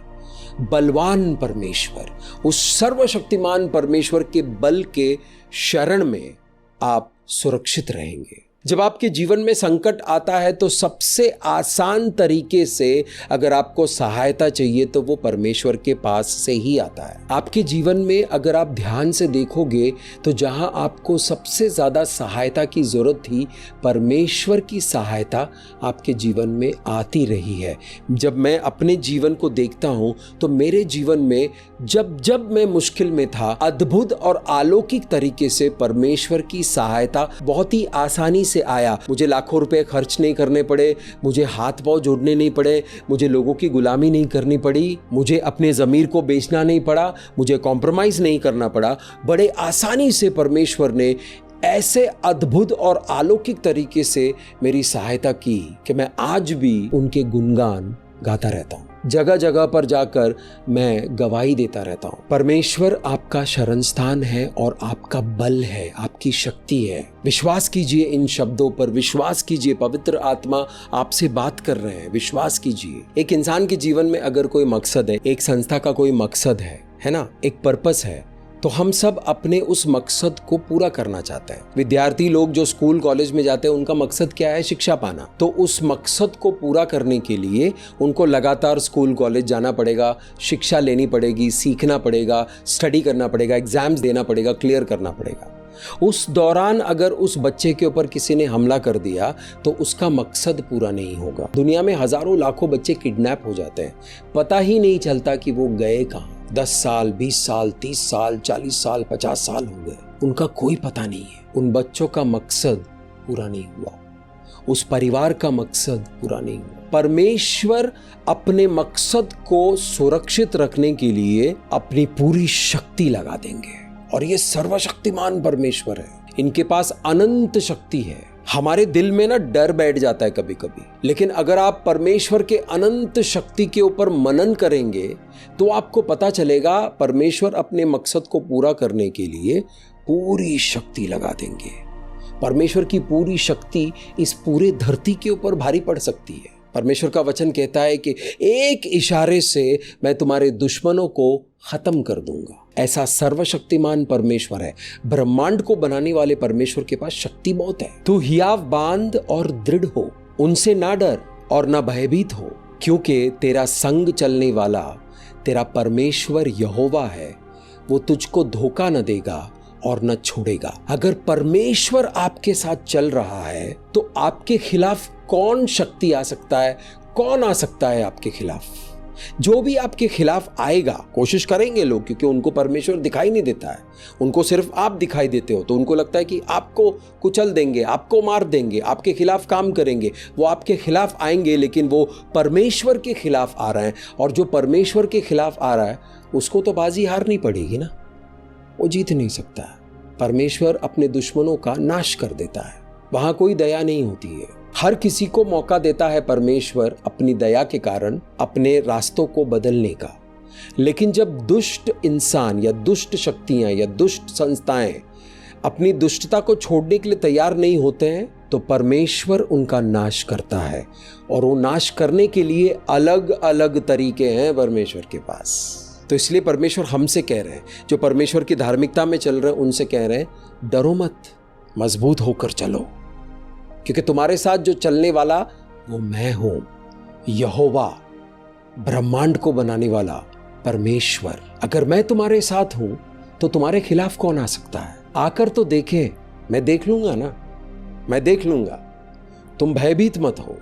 बलवान परमेश्वर। उस सर्वशक्तिमान परमेश्वर के बल के शरण में आप सुरक्षित रहेंगे। जब आपके जीवन में संकट आता है तो सबसे आसान तरीके से अगर आपको सहायता चाहिए तो वो परमेश्वर के पास से ही आता है। आपके जीवन में अगर आप ध्यान से देखोगे तो जहां आपको सबसे ज़्यादा सहायता की ज़रूरत थी, परमेश्वर की सहायता आपके जीवन में आती रही है। जब मैं अपने जीवन को देखता हूँ तो मेरे जीवन में जब मैं मुश्किल में था, अद्भुत और अलौकिक तरीके से परमेश्वर की सहायता बहुत ही आसानी से आया। मुझे लाखों रुपए खर्च नहीं करने पड़े, मुझे हाथ पांव जोड़ने नहीं पड़े, मुझे लोगों की गुलामी नहीं करनी पड़ी, मुझे अपने ज़मीर को बेचना नहीं पड़ा, मुझे कॉम्प्रोमाइज़ नहीं करना पड़ा। बड़े आसानी से परमेश्वर ने ऐसे अद्भुत और अलौकिक तरीके से मेरी सहायता की कि मैं आज भी उनके गुणगान गाता रहता हूँ। जगह जगह पर जाकर मैं गवाही देता रहता हूँ। परमेश्वर आपका शरण स्थान है और आपका बल है, आपकी शक्ति है। विश्वास कीजिए इन शब्दों पर, विश्वास कीजिए, पवित्र आत्मा आपसे बात कर रहे हैं। विश्वास कीजिए। एक इंसान के जीवन में अगर कोई मकसद है, एक संस्था का कोई मकसद है ना, एक पर्पस है, तो हम सब अपने उस मकसद को पूरा करना चाहते हैं। विद्यार्थी लोग जो स्कूल कॉलेज में जाते हैं, उनका मकसद क्या है? शिक्षा पाना। तो उस मकसद को पूरा करने के लिए उनको लगातार स्कूल कॉलेज जाना पड़ेगा, शिक्षा लेनी पड़ेगी, सीखना पड़ेगा, स्टडी करना पड़ेगा, एग्जाम्स देना पड़ेगा, क्लियर करना पड़ेगा। उस दौरान अगर उस बच्चे के ऊपर किसी ने हमला कर दिया तो उसका मकसद पूरा नहीं होगा। दुनिया में हजारों लाखों बच्चे किडनैप हो जाते हैं, पता ही नहीं चलता कि वो गए कहाँ। 10 साल, 20 साल, 30 साल, 40 साल, 50 साल हो गए, उनका कोई पता नहीं है। उन बच्चों का मकसद पूरा नहीं हुआ, उस परिवार का मकसद पूरा नहीं हुआ। परमेश्वर अपने मकसद को सुरक्षित रखने के लिए अपनी पूरी शक्ति लगा देंगे। और ये सर्वशक्तिमान परमेश्वर है, इनके पास अनंत शक्ति है। हमारे दिल में ना डर बैठ जाता है कभी कभी, लेकिन अगर आप परमेश्वर के अनंत शक्ति के ऊपर मनन करेंगे तो आपको पता चलेगा परमेश्वर अपने मकसद को पूरा करने के लिए पूरी शक्ति लगा देंगे। परमेश्वर की पूरी शक्ति इस पूरे धरती के ऊपर भारी पड़ सकती है। परमेश्वर का वचन कहता है कि एक इशारे से मैं तुम्हारे दुश्मनों को खत्म कर दूंगा। ऐसा सर्वशक्तिमान परमेश्वर है। ब्रह्मांड को बनाने वाले परमेश्वर के पास शक्ति बहुत है। तू हियाव बांध और दृढ़ हो, उनसे ना डर और ना भयभीत हो, क्योंकि तेरा संग चलने वाला तेरा परमेश्वर यहोवा है। वो तुझको धोखा न देगा और न छोड़ेगा। अगर परमेश्वर आपके साथ चल रहा है तो आपके खिलाफ कौन शक्ति आ सकता है? कौन आ सकता है आपके खिलाफ? जो भी आपके खिलाफ आएगा, कोशिश करेंगे लोग, क्योंकि उनको परमेश्वर दिखाई नहीं देता है, उनको सिर्फ आप दिखाई देते हो, तो उनको लगता है कि आपको कुचल देंगे, आपको मार देंगे, आपके खिलाफ काम करेंगे। वो आपके खिलाफ आएंगे, लेकिन वो परमेश्वर के खिलाफ आ रहे हैं, और जो परमेश्वर के खिलाफ आ रहा है उसको तो बाजी हारनी पड़ेगी ना, वो जीत नहीं सकता है। परमेश्वर अपने दुश्मनों का नाश कर देता है, वहां कोई दया नहीं होती है। हर किसी को मौका देता है परमेश्वर अपनी दया के कारण अपने रास्तों को बदलने का। लेकिन जब दुष्ट इंसान या दुष्ट शक्तियां या दुष्ट संस्थाएं अपनी दुष्टता को छोड़ने के लिए तैयार नहीं होते हैं तो परमेश्वर उनका नाश करता है। और वो नाश करने के लिए अलग अलग तरीके हैं परमेश्वर के पास। तो इसलिए परमेश्वर हमसे कह रहे हैं, जो परमेश्वर की धार्मिकता में चल रहे हैं उनसे कह रहे हैं, डरो मत, मजबूत होकर चलो, क्योंकि तुम्हारे साथ जो चलने वाला वो मैं हूं, यहोवा, ब्रह्मांड को बनाने वाला परमेश्वर। अगर मैं तुम्हारे साथ हूं तो तुम्हारे खिलाफ कौन आ सकता है? आकर तो देखे, मैं देख लूंगा ना, मैं देख लूंगा। तुम भयभीत मत हो।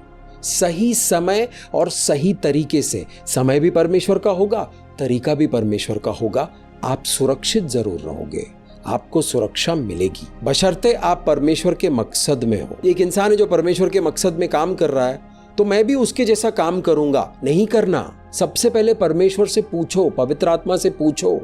सही समय और सही तरीके से, समय भी परमेश्वर का होगा, तरीका भी परमेश्वर का होगा, आप सुरक्षित जरूर रहोगे, आपको सुरक्षा मिलेगी, बशर्ते आप परमेश्वर के मकसद में हो। एक इंसान है जो परमेश्वर के मकसद में काम कर रहा है, तो मैं भी उसके जैसा काम करूंगा। नहीं करना, सबसे पहले परमेश्वर से पूछो, पवित्र आत्मा से पूछो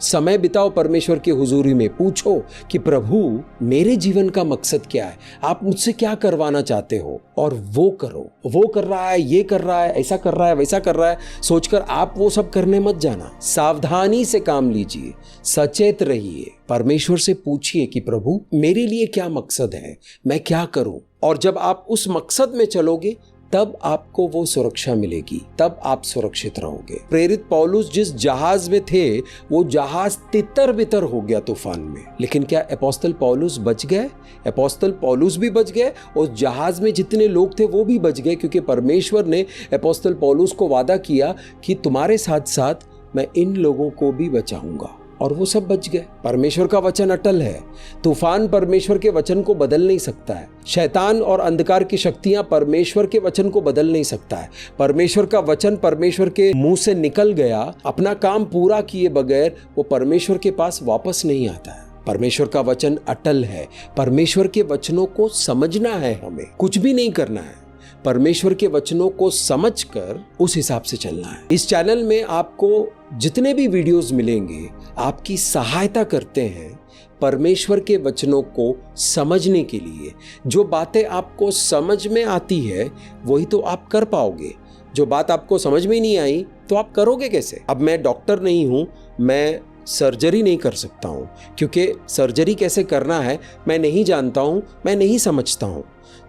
समय बिताओ परमेश्वर के हुजूरी में, पूछो कि प्रभु मेरे जीवन का मकसद क्या है, आप मुझसे क्या करवाना चाहते हो, और वो करो। वो कर रहा है, ये कर रहा है, ऐसा कर रहा है, वैसा कर रहा है सोचकर आप वो सब करने मत जाना। सावधानी से काम लीजिए, सचेत रहिए, परमेश्वर से पूछिए कि प्रभु मेरे लिए क्या मकसद है, मैं क्या करूं। और जब आप उस मकसद में चलोगे तब आपको वो सुरक्षा मिलेगी, तब आप सुरक्षित रहोगे। प्रेरित पौलुस जिस जहाज में थे वो जहाज तितर बितर हो गया तूफान में, लेकिन क्या अपोस्तल पौलुस बच गए? अपोस्तल पौलुस भी बच गए, उस जहाज में जितने लोग थे वो भी बच गए, क्योंकि परमेश्वर ने अपोस्तल पौलुस को वादा किया कि तुम्हारे साथ साथ मैं इन लोगों को भी बचाऊंगा, और वो सब बच गए। परमेश्वर का वचन अटल है। तूफान परमेश्वर के वचन को बदल नहीं सकता है। शैतान और अंधकार की शक्तियां परमेश्वर के वचन को बदल नहीं सकता है। परमेश्वर का वचन परमेश्वर के मुंह से निकल गया, अपना काम पूरा किए बगैर वो परमेश्वर के पास वापस नहीं आता है। परमेश्वर का वचन अटल है। परमेश्वर के वचनों को समझना है, हमें कुछ भी नहीं करना है, परमेश्वर के वचनों को समझकर उस हिसाब से चलना है। इस चैनल में आपको जितने भी वीडियोस मिलेंगे आपकी सहायता करते हैं परमेश्वर के वचनों को समझने के लिए। जो बातें आपको समझ में आती है वही तो आप कर पाओगे। जो बात आपको समझ में नहीं आई तो आप करोगे कैसे? अब मैं डॉक्टर नहीं हूं, मैं सर्जरी नहीं कर सकता हूं, क्योंकि सर्जरी कैसे करना है मैं नहीं जानता हूं, मैं नहीं समझता हूं,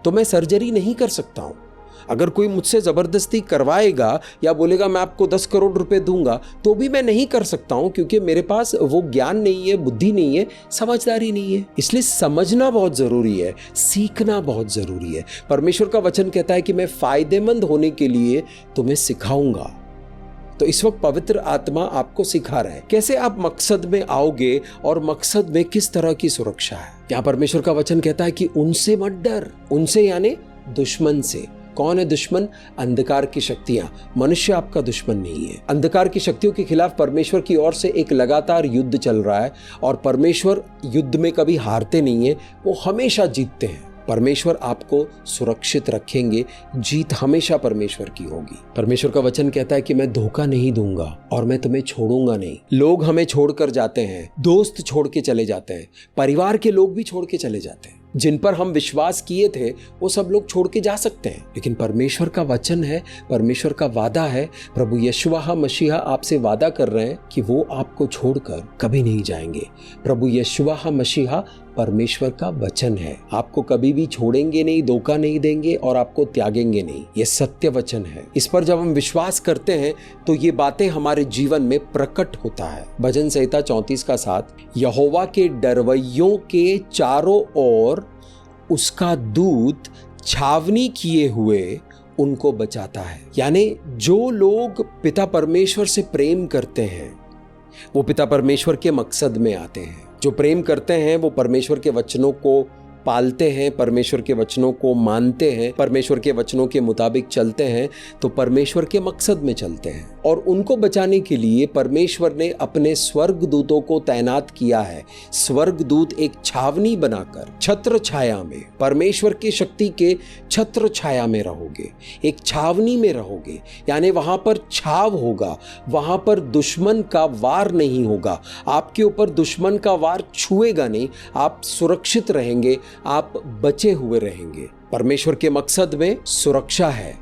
तो मैं सर्जरी नहीं कर सकता हूं। अगर कोई मुझसे ज़बरदस्ती करवाएगा या बोलेगा मैं आपको 10 करोड़ रुपए दूंगा, तो भी मैं नहीं कर सकता हूं, क्योंकि मेरे पास वो ज्ञान नहीं है, बुद्धि नहीं है, समझदारी नहीं है। इसलिए समझना बहुत ज़रूरी है, सीखना बहुत ज़रूरी है। परमेश्वर का वचन कहता है कि मैं फ़ायदेमंद होने के लिए तुम्हें सिखाऊंगा। तो इस वक्त पवित्र आत्मा आपको सिखा रहा है कैसे आप मकसद में आओगे और मकसद में किस तरह की सुरक्षा है। यहाँ परमेश्वर का वचन कहता है कि उनसे मत डर। उनसे यानी दुश्मन से। कौन है दुश्मन? अंधकार की शक्तियां। मनुष्य आपका दुश्मन नहीं है। अंधकार की शक्तियों के खिलाफ परमेश्वर की ओर से एक लगातार युद्ध चल रहा है, और परमेश्वर युद्ध में कभी हारते नहीं है, वो हमेशा जीतते हैं। परमेश्वर आपको सुरक्षित रखेंगे, जीत हमेशा परमेश्वर की होगी। परमेश्वर का वचन कहता है कि मैं धोखा नहीं दूंगा और मैं तुम्हें छोड़ूंगा नहीं। लोग हमें छोड़कर जाते हैं, दोस्त छोड़ के चले जाते हैं, परिवार के लोग भी छोड़ के चले जाते हैं, जिन पर हम विश्वास किए थे वो सब लोग छोड़ के जा सकते हैं, लेकिन परमेश्वर का वचन है, परमेश्वर का वादा है, प्रभु यशुआ मसीहा आपसे वादा कर रहे हैं कि वो आपको छोड़कर कभी नहीं जाएंगे। प्रभु यशुआ मसीहा परमेश्वर का वचन है, आपको कभी भी छोड़ेंगे नहीं, धोखा नहीं देंगे और आपको त्यागेंगे नहीं। ये सत्य वचन है। इस पर जब हम विश्वास करते हैं तो ये बातें हमारे जीवन में प्रकट होता है। भजन संहिता 34:7, यहोवा के डरवैयों के चारों ओर उसका दूत छावनी किए हुए उनको बचाता है। यानी जो लोग पिता परमेश्वर से प्रेम करते हैं वो पिता परमेश्वर के मकसद में आते हैं। जो प्रेम करते हैं वो परमेश्वर के वचनों को पालते हैं, परमेश्वर के वचनों को मानते हैं, परमेश्वर के वचनों के मुताबिक चलते हैं, तो परमेश्वर के मकसद में चलते हैं। और उनको बचाने के लिए परमेश्वर ने अपने स्वर्गदूतों को तैनात किया है। स्वर्गदूत एक छावनी बनाकर छत्र छाया में, परमेश्वर की शक्ति के छत्र छाया में रहोगे, एक छावनी में रहोगे, यानी वहां पर छाव होगा, वहां पर दुश्मन का वार नहीं होगा, आपके ऊपर दुश्मन का वार छुएगा नहीं, आप सुरक्षित रहेंगे, आप बचे हुए रहेंगे। परमेश्वर के मकसद में सुरक्षा है,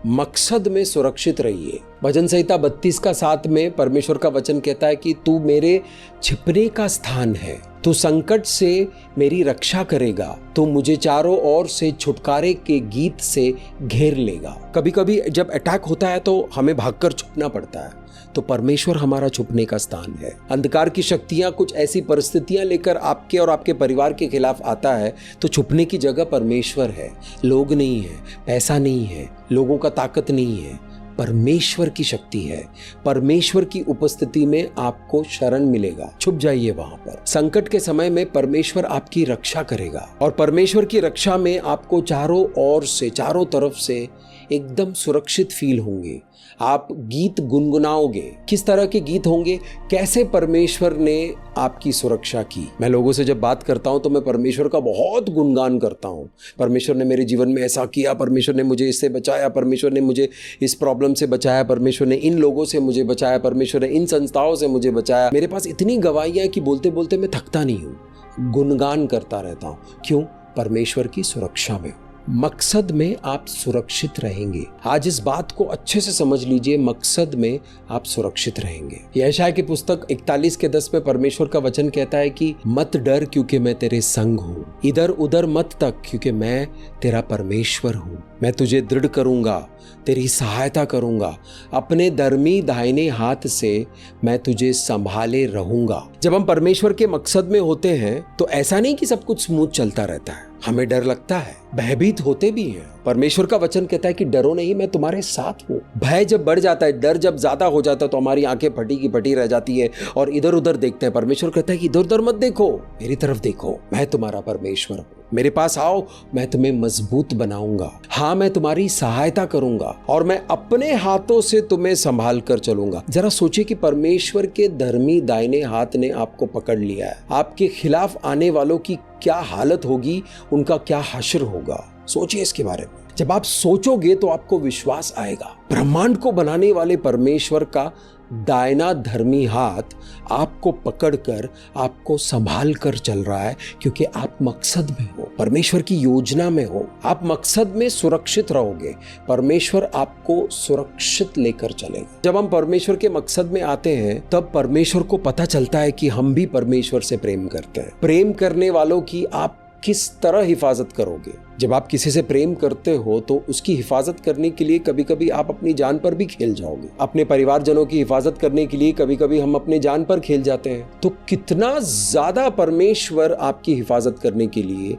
मकसद में सुरक्षित रहिए। भजन संहिता 32:7 में परमेश्वर का वचन कहता है कि तू मेरे छिपने का स्थान है, तू संकट से मेरी रक्षा करेगा, तू मुझे चारों ओर से छुटकारे के गीत से घेर लेगा। कभी कभी जब अटैक होता है तो हमें भागकर छुपना पड़ता है, तो परमेश्वर हमारा छुपने का स्थान है। अंधकार की शक्तियां कुछ ऐसी परिस्थितियां लेकर आपके और आपके परिवार के खिलाफ आता है, तो छुपने की जगह परमेश्वर है, लोग नहीं है, पैसा नहीं है, लोगों का ताकत नहीं है, परमेश्वर की शक्ति है। परमेश्वर की उपस्थिति में आपको शरण मिलेगा, छुप जाइए वहां पर। संकट के समय में परमेश्वर आपकी रक्षा करेगा, और परमेश्वर की रक्षा में आपको चारों ओर से, चारों तरफ से एकदम सुरक्षित फील होंगे। आप गीत गुनगुनाओगे। किस तरह के गीत होंगे? कैसे परमेश्वर ने आपकी सुरक्षा की। मैं लोगों से जब बात करता हूं तो मैं परमेश्वर का बहुत गुणगान करता हूं। परमेश्वर ने मेरे जीवन में ऐसा किया, परमेश्वर ने मुझे इससे बचाया, परमेश्वर ने मुझे इस प्रॉब्लम से बचाया, परमेश्वर ने इन लोगों से मुझे बचाया, परमेश्वर ने इन संस्थाओं से मुझे बचाया। मेरे पास इतनी गवाहियां कि बोलते बोलते मैं थकता नहीं हूं, गुणगान करता रहता हूं। क्यों? परमेश्वर की सुरक्षा में। मकसद में आप सुरक्षित रहेंगे। आज इस बात को अच्छे से समझ लीजिए, मकसद में आप सुरक्षित रहेंगे। यशायाह की पुस्तक 41:10 में परमेश्वर का वचन कहता है कि मत डर क्योंकि मैं तेरे संग हूँ, इधर उधर मत तक क्योंकि मैं तेरा परमेश्वर हूँ। मैं तुझे दृढ़ करूंगा, तेरी सहायता करूंगा, अपने धर्मी दाहिने हाथ से मैं तुझे संभाले रहूंगा। जब हम परमेश्वर के मकसद में होते हैं तो ऐसा नहीं कि सब कुछ स्मूथ चलता रहता है। हमें डर लगता है, भयभीत होते भी हैं। परमेश्वर का वचन कहता है कि डरो नहीं, मैं तुम्हारे साथ हूँ। भय जब बढ़ जाता है, डर जब ज्यादा हो जाता है तो हमारी आंखें फटी की फटी रह जाती है और इधर उधर देखते हैं। परमेश्वर कहता है कि इधर उधर मत देखो, मेरी तरफ देखो, मैं तुम्हारा परमेश्वर हूँ। मेरे पास आओ, मैं तुम्हें मजबूत बनाऊंगा। हाँ, मैं तुम्हारी सहायता करूंगा और मैं अपने हाथों से तुम्हें संभाल कर चलूंगा। जरा सोचिए कि परमेश्वर के धर्मी दाहिने हाथ ने आपको पकड़ लिया है। आपके खिलाफ आने वालों की क्या हालत होगी, उनका क्या हश्र होगा। सोचिए इसके बारे में। जब आप सोचोगे तो आपको विश्वास आएगा। ब्रह्मांड को बनाने वाले परमेश्वर का दाहिना धर्मी हाथ आपको पकड़कर आपको संभाल कर चल रहा है, क्योंकि आप मकसद में हो, परमेश्वर की योजना में हो। आप मकसद में सुरक्षित रहोगे, परमेश्वर आपको सुरक्षित लेकर चलेगा। जब हम परमेश्वर के मकसद में आते हैं तब परमेश्वर को पता चलता है कि हम भी परमेश्वर से प्रेम करते हैं। प्रेम करने वालों की आप किस तरह हिफाजत करोगे? जब आप किसी से प्रेम करते हो तो उसकी हिफाजत करने के लिए कभी कभी आप अपनी जान पर भी खेल जाओगे। अपने परिवारजनों की हिफाजत करने के लिए कभी कभी हम अपने जान पर खेल जाते हैं। तो कितना ज्यादा परमेश्वर आपकी हिफाजत करने के लिए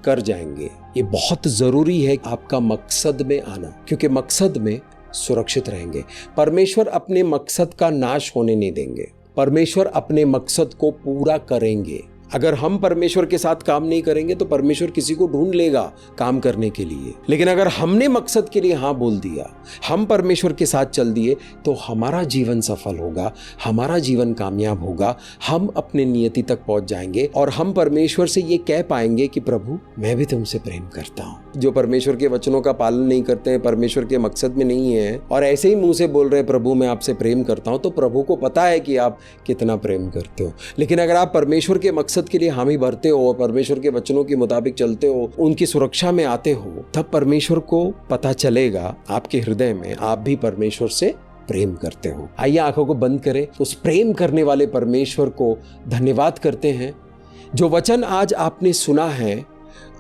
कर जाएंगे। ये बहुत जरूरी है आपका मकसद में आना, क्योंकि मकसद में सुरक्षित रहेंगे। परमेश्वर अपने मकसद का नाश होने नहीं देंगे। परमेश्वर अपने मकसद को पूरा करेंगे। अगर हम परमेश्वर के साथ काम नहीं करेंगे तो परमेश्वर किसी को ढूंढ लेगा काम करने के लिए। लेकिन अगर हमने मकसद के लिए हाँ बोल दिया, हम परमेश्वर के साथ चल दिए, तो हमारा जीवन सफल होगा, हमारा जीवन कामयाब होगा। हम अपने नियति तक पहुंच जाएंगे और हम परमेश्वर से ये कह पाएंगे कि प्रभु, मैं भी तुमसे प्रेम करता हूं। जो परमेश्वर के वचनों का पालन नहीं करते हैं, परमेश्वर के मकसद में नहीं है और ऐसे ही मुंह से बोल रहे प्रभु मैं आपसे प्रेम करता हूं, तो प्रभु को पता है कि आप कितना प्रेम करते हो। लेकिन अगर आप परमेश्वर के मकसद के लिए हामी भरते हो और परमेश्वर के वचनों के मुताबिक चलते हो, उनकी सुरक्षा में आते हो, तब परमेश्वर को पता चलेगा आपके हृदय में आप भी परमेश्वर से प्रेम करते हो। आइए आंखों को बंद करें, उस प्रेम करने वाले परमेश्वर को धन्यवाद करते हैं। जो वचन आज आपने सुना है,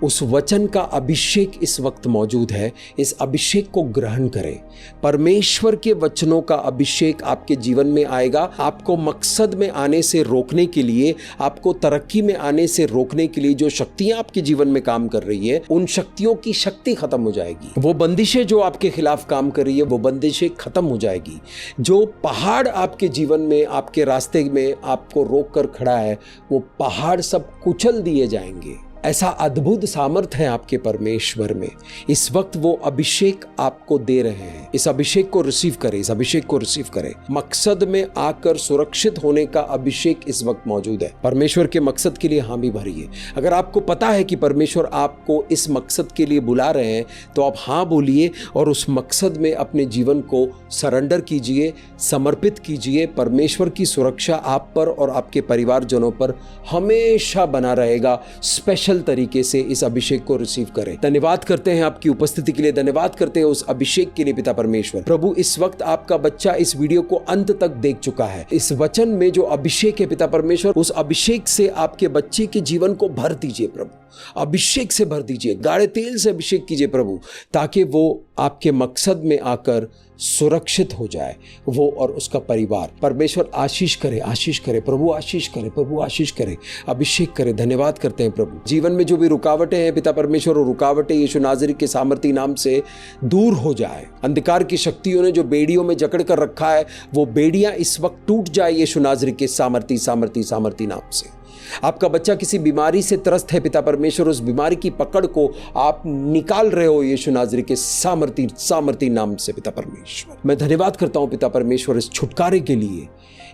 उस वचन का अभिषेक इस वक्त मौजूद है। इस अभिषेक को ग्रहण करें। परमेश्वर के वचनों का अभिषेक आपके जीवन में आएगा। आपको मकसद में आने से रोकने के लिए, आपको तरक्की में आने से रोकने के लिए जो शक्तियां आपके जीवन में काम कर रही है, उन शक्तियों की शक्ति खत्म हो जाएगी। वो बंदिशें जो आपके खिलाफ काम कर रही है, वो बंदिशें खत्म हो जाएगी। जो पहाड़ आपके जीवन में, आपके रास्ते में आपको रोक कर खड़ा है, वो पहाड़ सब कुचल दिए जाएंगे। ऐसा अद्भुत सामर्थ है आपके परमेश्वर में। इस वक्त वो अभिषेक आपको दे रहे हैं। इस अभिषेक को रिसीव करें, इस अभिषेक को रिसीव करें। मकसद में आकर सुरक्षित होने का अभिषेक इस वक्त मौजूद है। परमेश्वर के मकसद के लिए हामी भरिए। अगर आपको पता है कि परमेश्वर आपको इस मकसद के लिए बुला रहे हैं, तो आप हाँ बोलिए और उस मकसद में अपने जीवन को सरेंडर कीजिए, समर्पित कीजिए। परमेश्वर की सुरक्षा आप पर और आपके परिवारजनों पर हमेशा बना रहेगा। स्पेशल तरीके से इस अभिषेक को रिसीव करें। धन्यवाद करते हैं आपकी उपस्थिति के लिए, धन्यवाद करते हैं उस अभिषेक के लिए पिता परमेश्वर। प्रभु, इस वक्त आपका बच्चा इस वीडियो को अंत तक देख चुका है। इस वचन में जो अभिषेक है पिता परमेश्वर, उस अभिषेक से आपके बच्चे के जीवन को भर दीजिए प्रभु। अभिषेक से भर दीजिए, गाढ़े तेल से अभिषेक कीजिए प्रभु, ताकि वो आपके मकसद में आकर सुरक्षित हो जाए, वो और उसका परिवार। परमेश्वर आशीष करे, आशीष करे प्रभु, आशीष करे प्रभु, आशीष करे, अभिषेक करे। धन्यवाद करते हैं प्रभु। जीवन में जो भी रुकावटें हैं पिता परमेश्वर, वो रुकावटें यीशु नाज़री के सामर्थी नाम से दूर हो जाए। अंधकार की शक्तियों ने जो बेड़ियों में जकड़ कर रखा है, वो बेड़ियां इस वक्त टूट जाए यीशु नाज़री के सामर्थी नाम से। आपका बच्चा किसी बीमारी से त्रस्त है पिता परमेश्वर, उस बीमारी की पकड़ को आप निकाल रहे हो यीशु नाज़री के सामर्थी नाम से पिता परमेश्वर। मैं धन्यवाद करता हूं पिता परमेश्वर इस छुटकारे के लिए,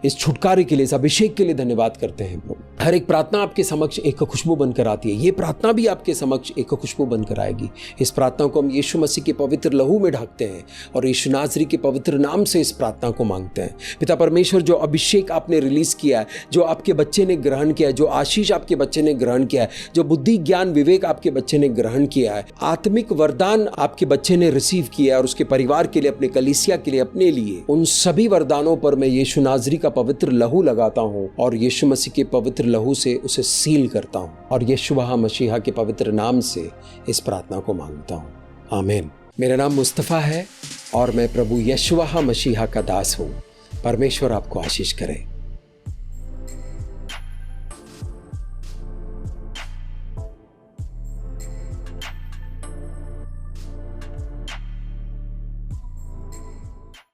इस अभिषेक के लिए धन्यवाद करते हैं प्रभु। हर एक प्रार्थना आपके समक्ष एक खुशबू बनकर आती है, ये प्रार्थना भी आपके समक्ष एक खुशबू बनकर आएगी। इस प्रार्थना को हम यीशु मसीह के पवित्र लहू में ढकते हैं और यीशु नाज़री के पवित्र नाम से इस प्रार्थना को मांगते हैं। पिता परमेश्वर, जो अभिषेक आपने रिलीज किया है, जो आपके बच्चे ने ग्रहण किया है, जो आशीष आपके बच्चे ने ग्रहण किया है, जो बुद्धि ज्ञान विवेक आपके बच्चे ने ग्रहण किया है, आत्मिक वरदान आपके बच्चे ने रिसीव किया है और उसके परिवार के लिए, अपने कलीसिया के लिए, अपने लिए, उन सभी वरदानों पर मैं यीशु नाज़री का पवित्र लहू लगाता हूं और यीशु मसीह के पवित्र लहू से उसे सील करता हूं और यीशुआ मसीहा के पवित्र नाम से इस प्रार्थना को मांगता हूं। आमीन। मेरा नाम मुस्तफा है और मैं प्रभु यीशुआ मसीहा का दास हूं। परमेश्वर आपको आशीष करे।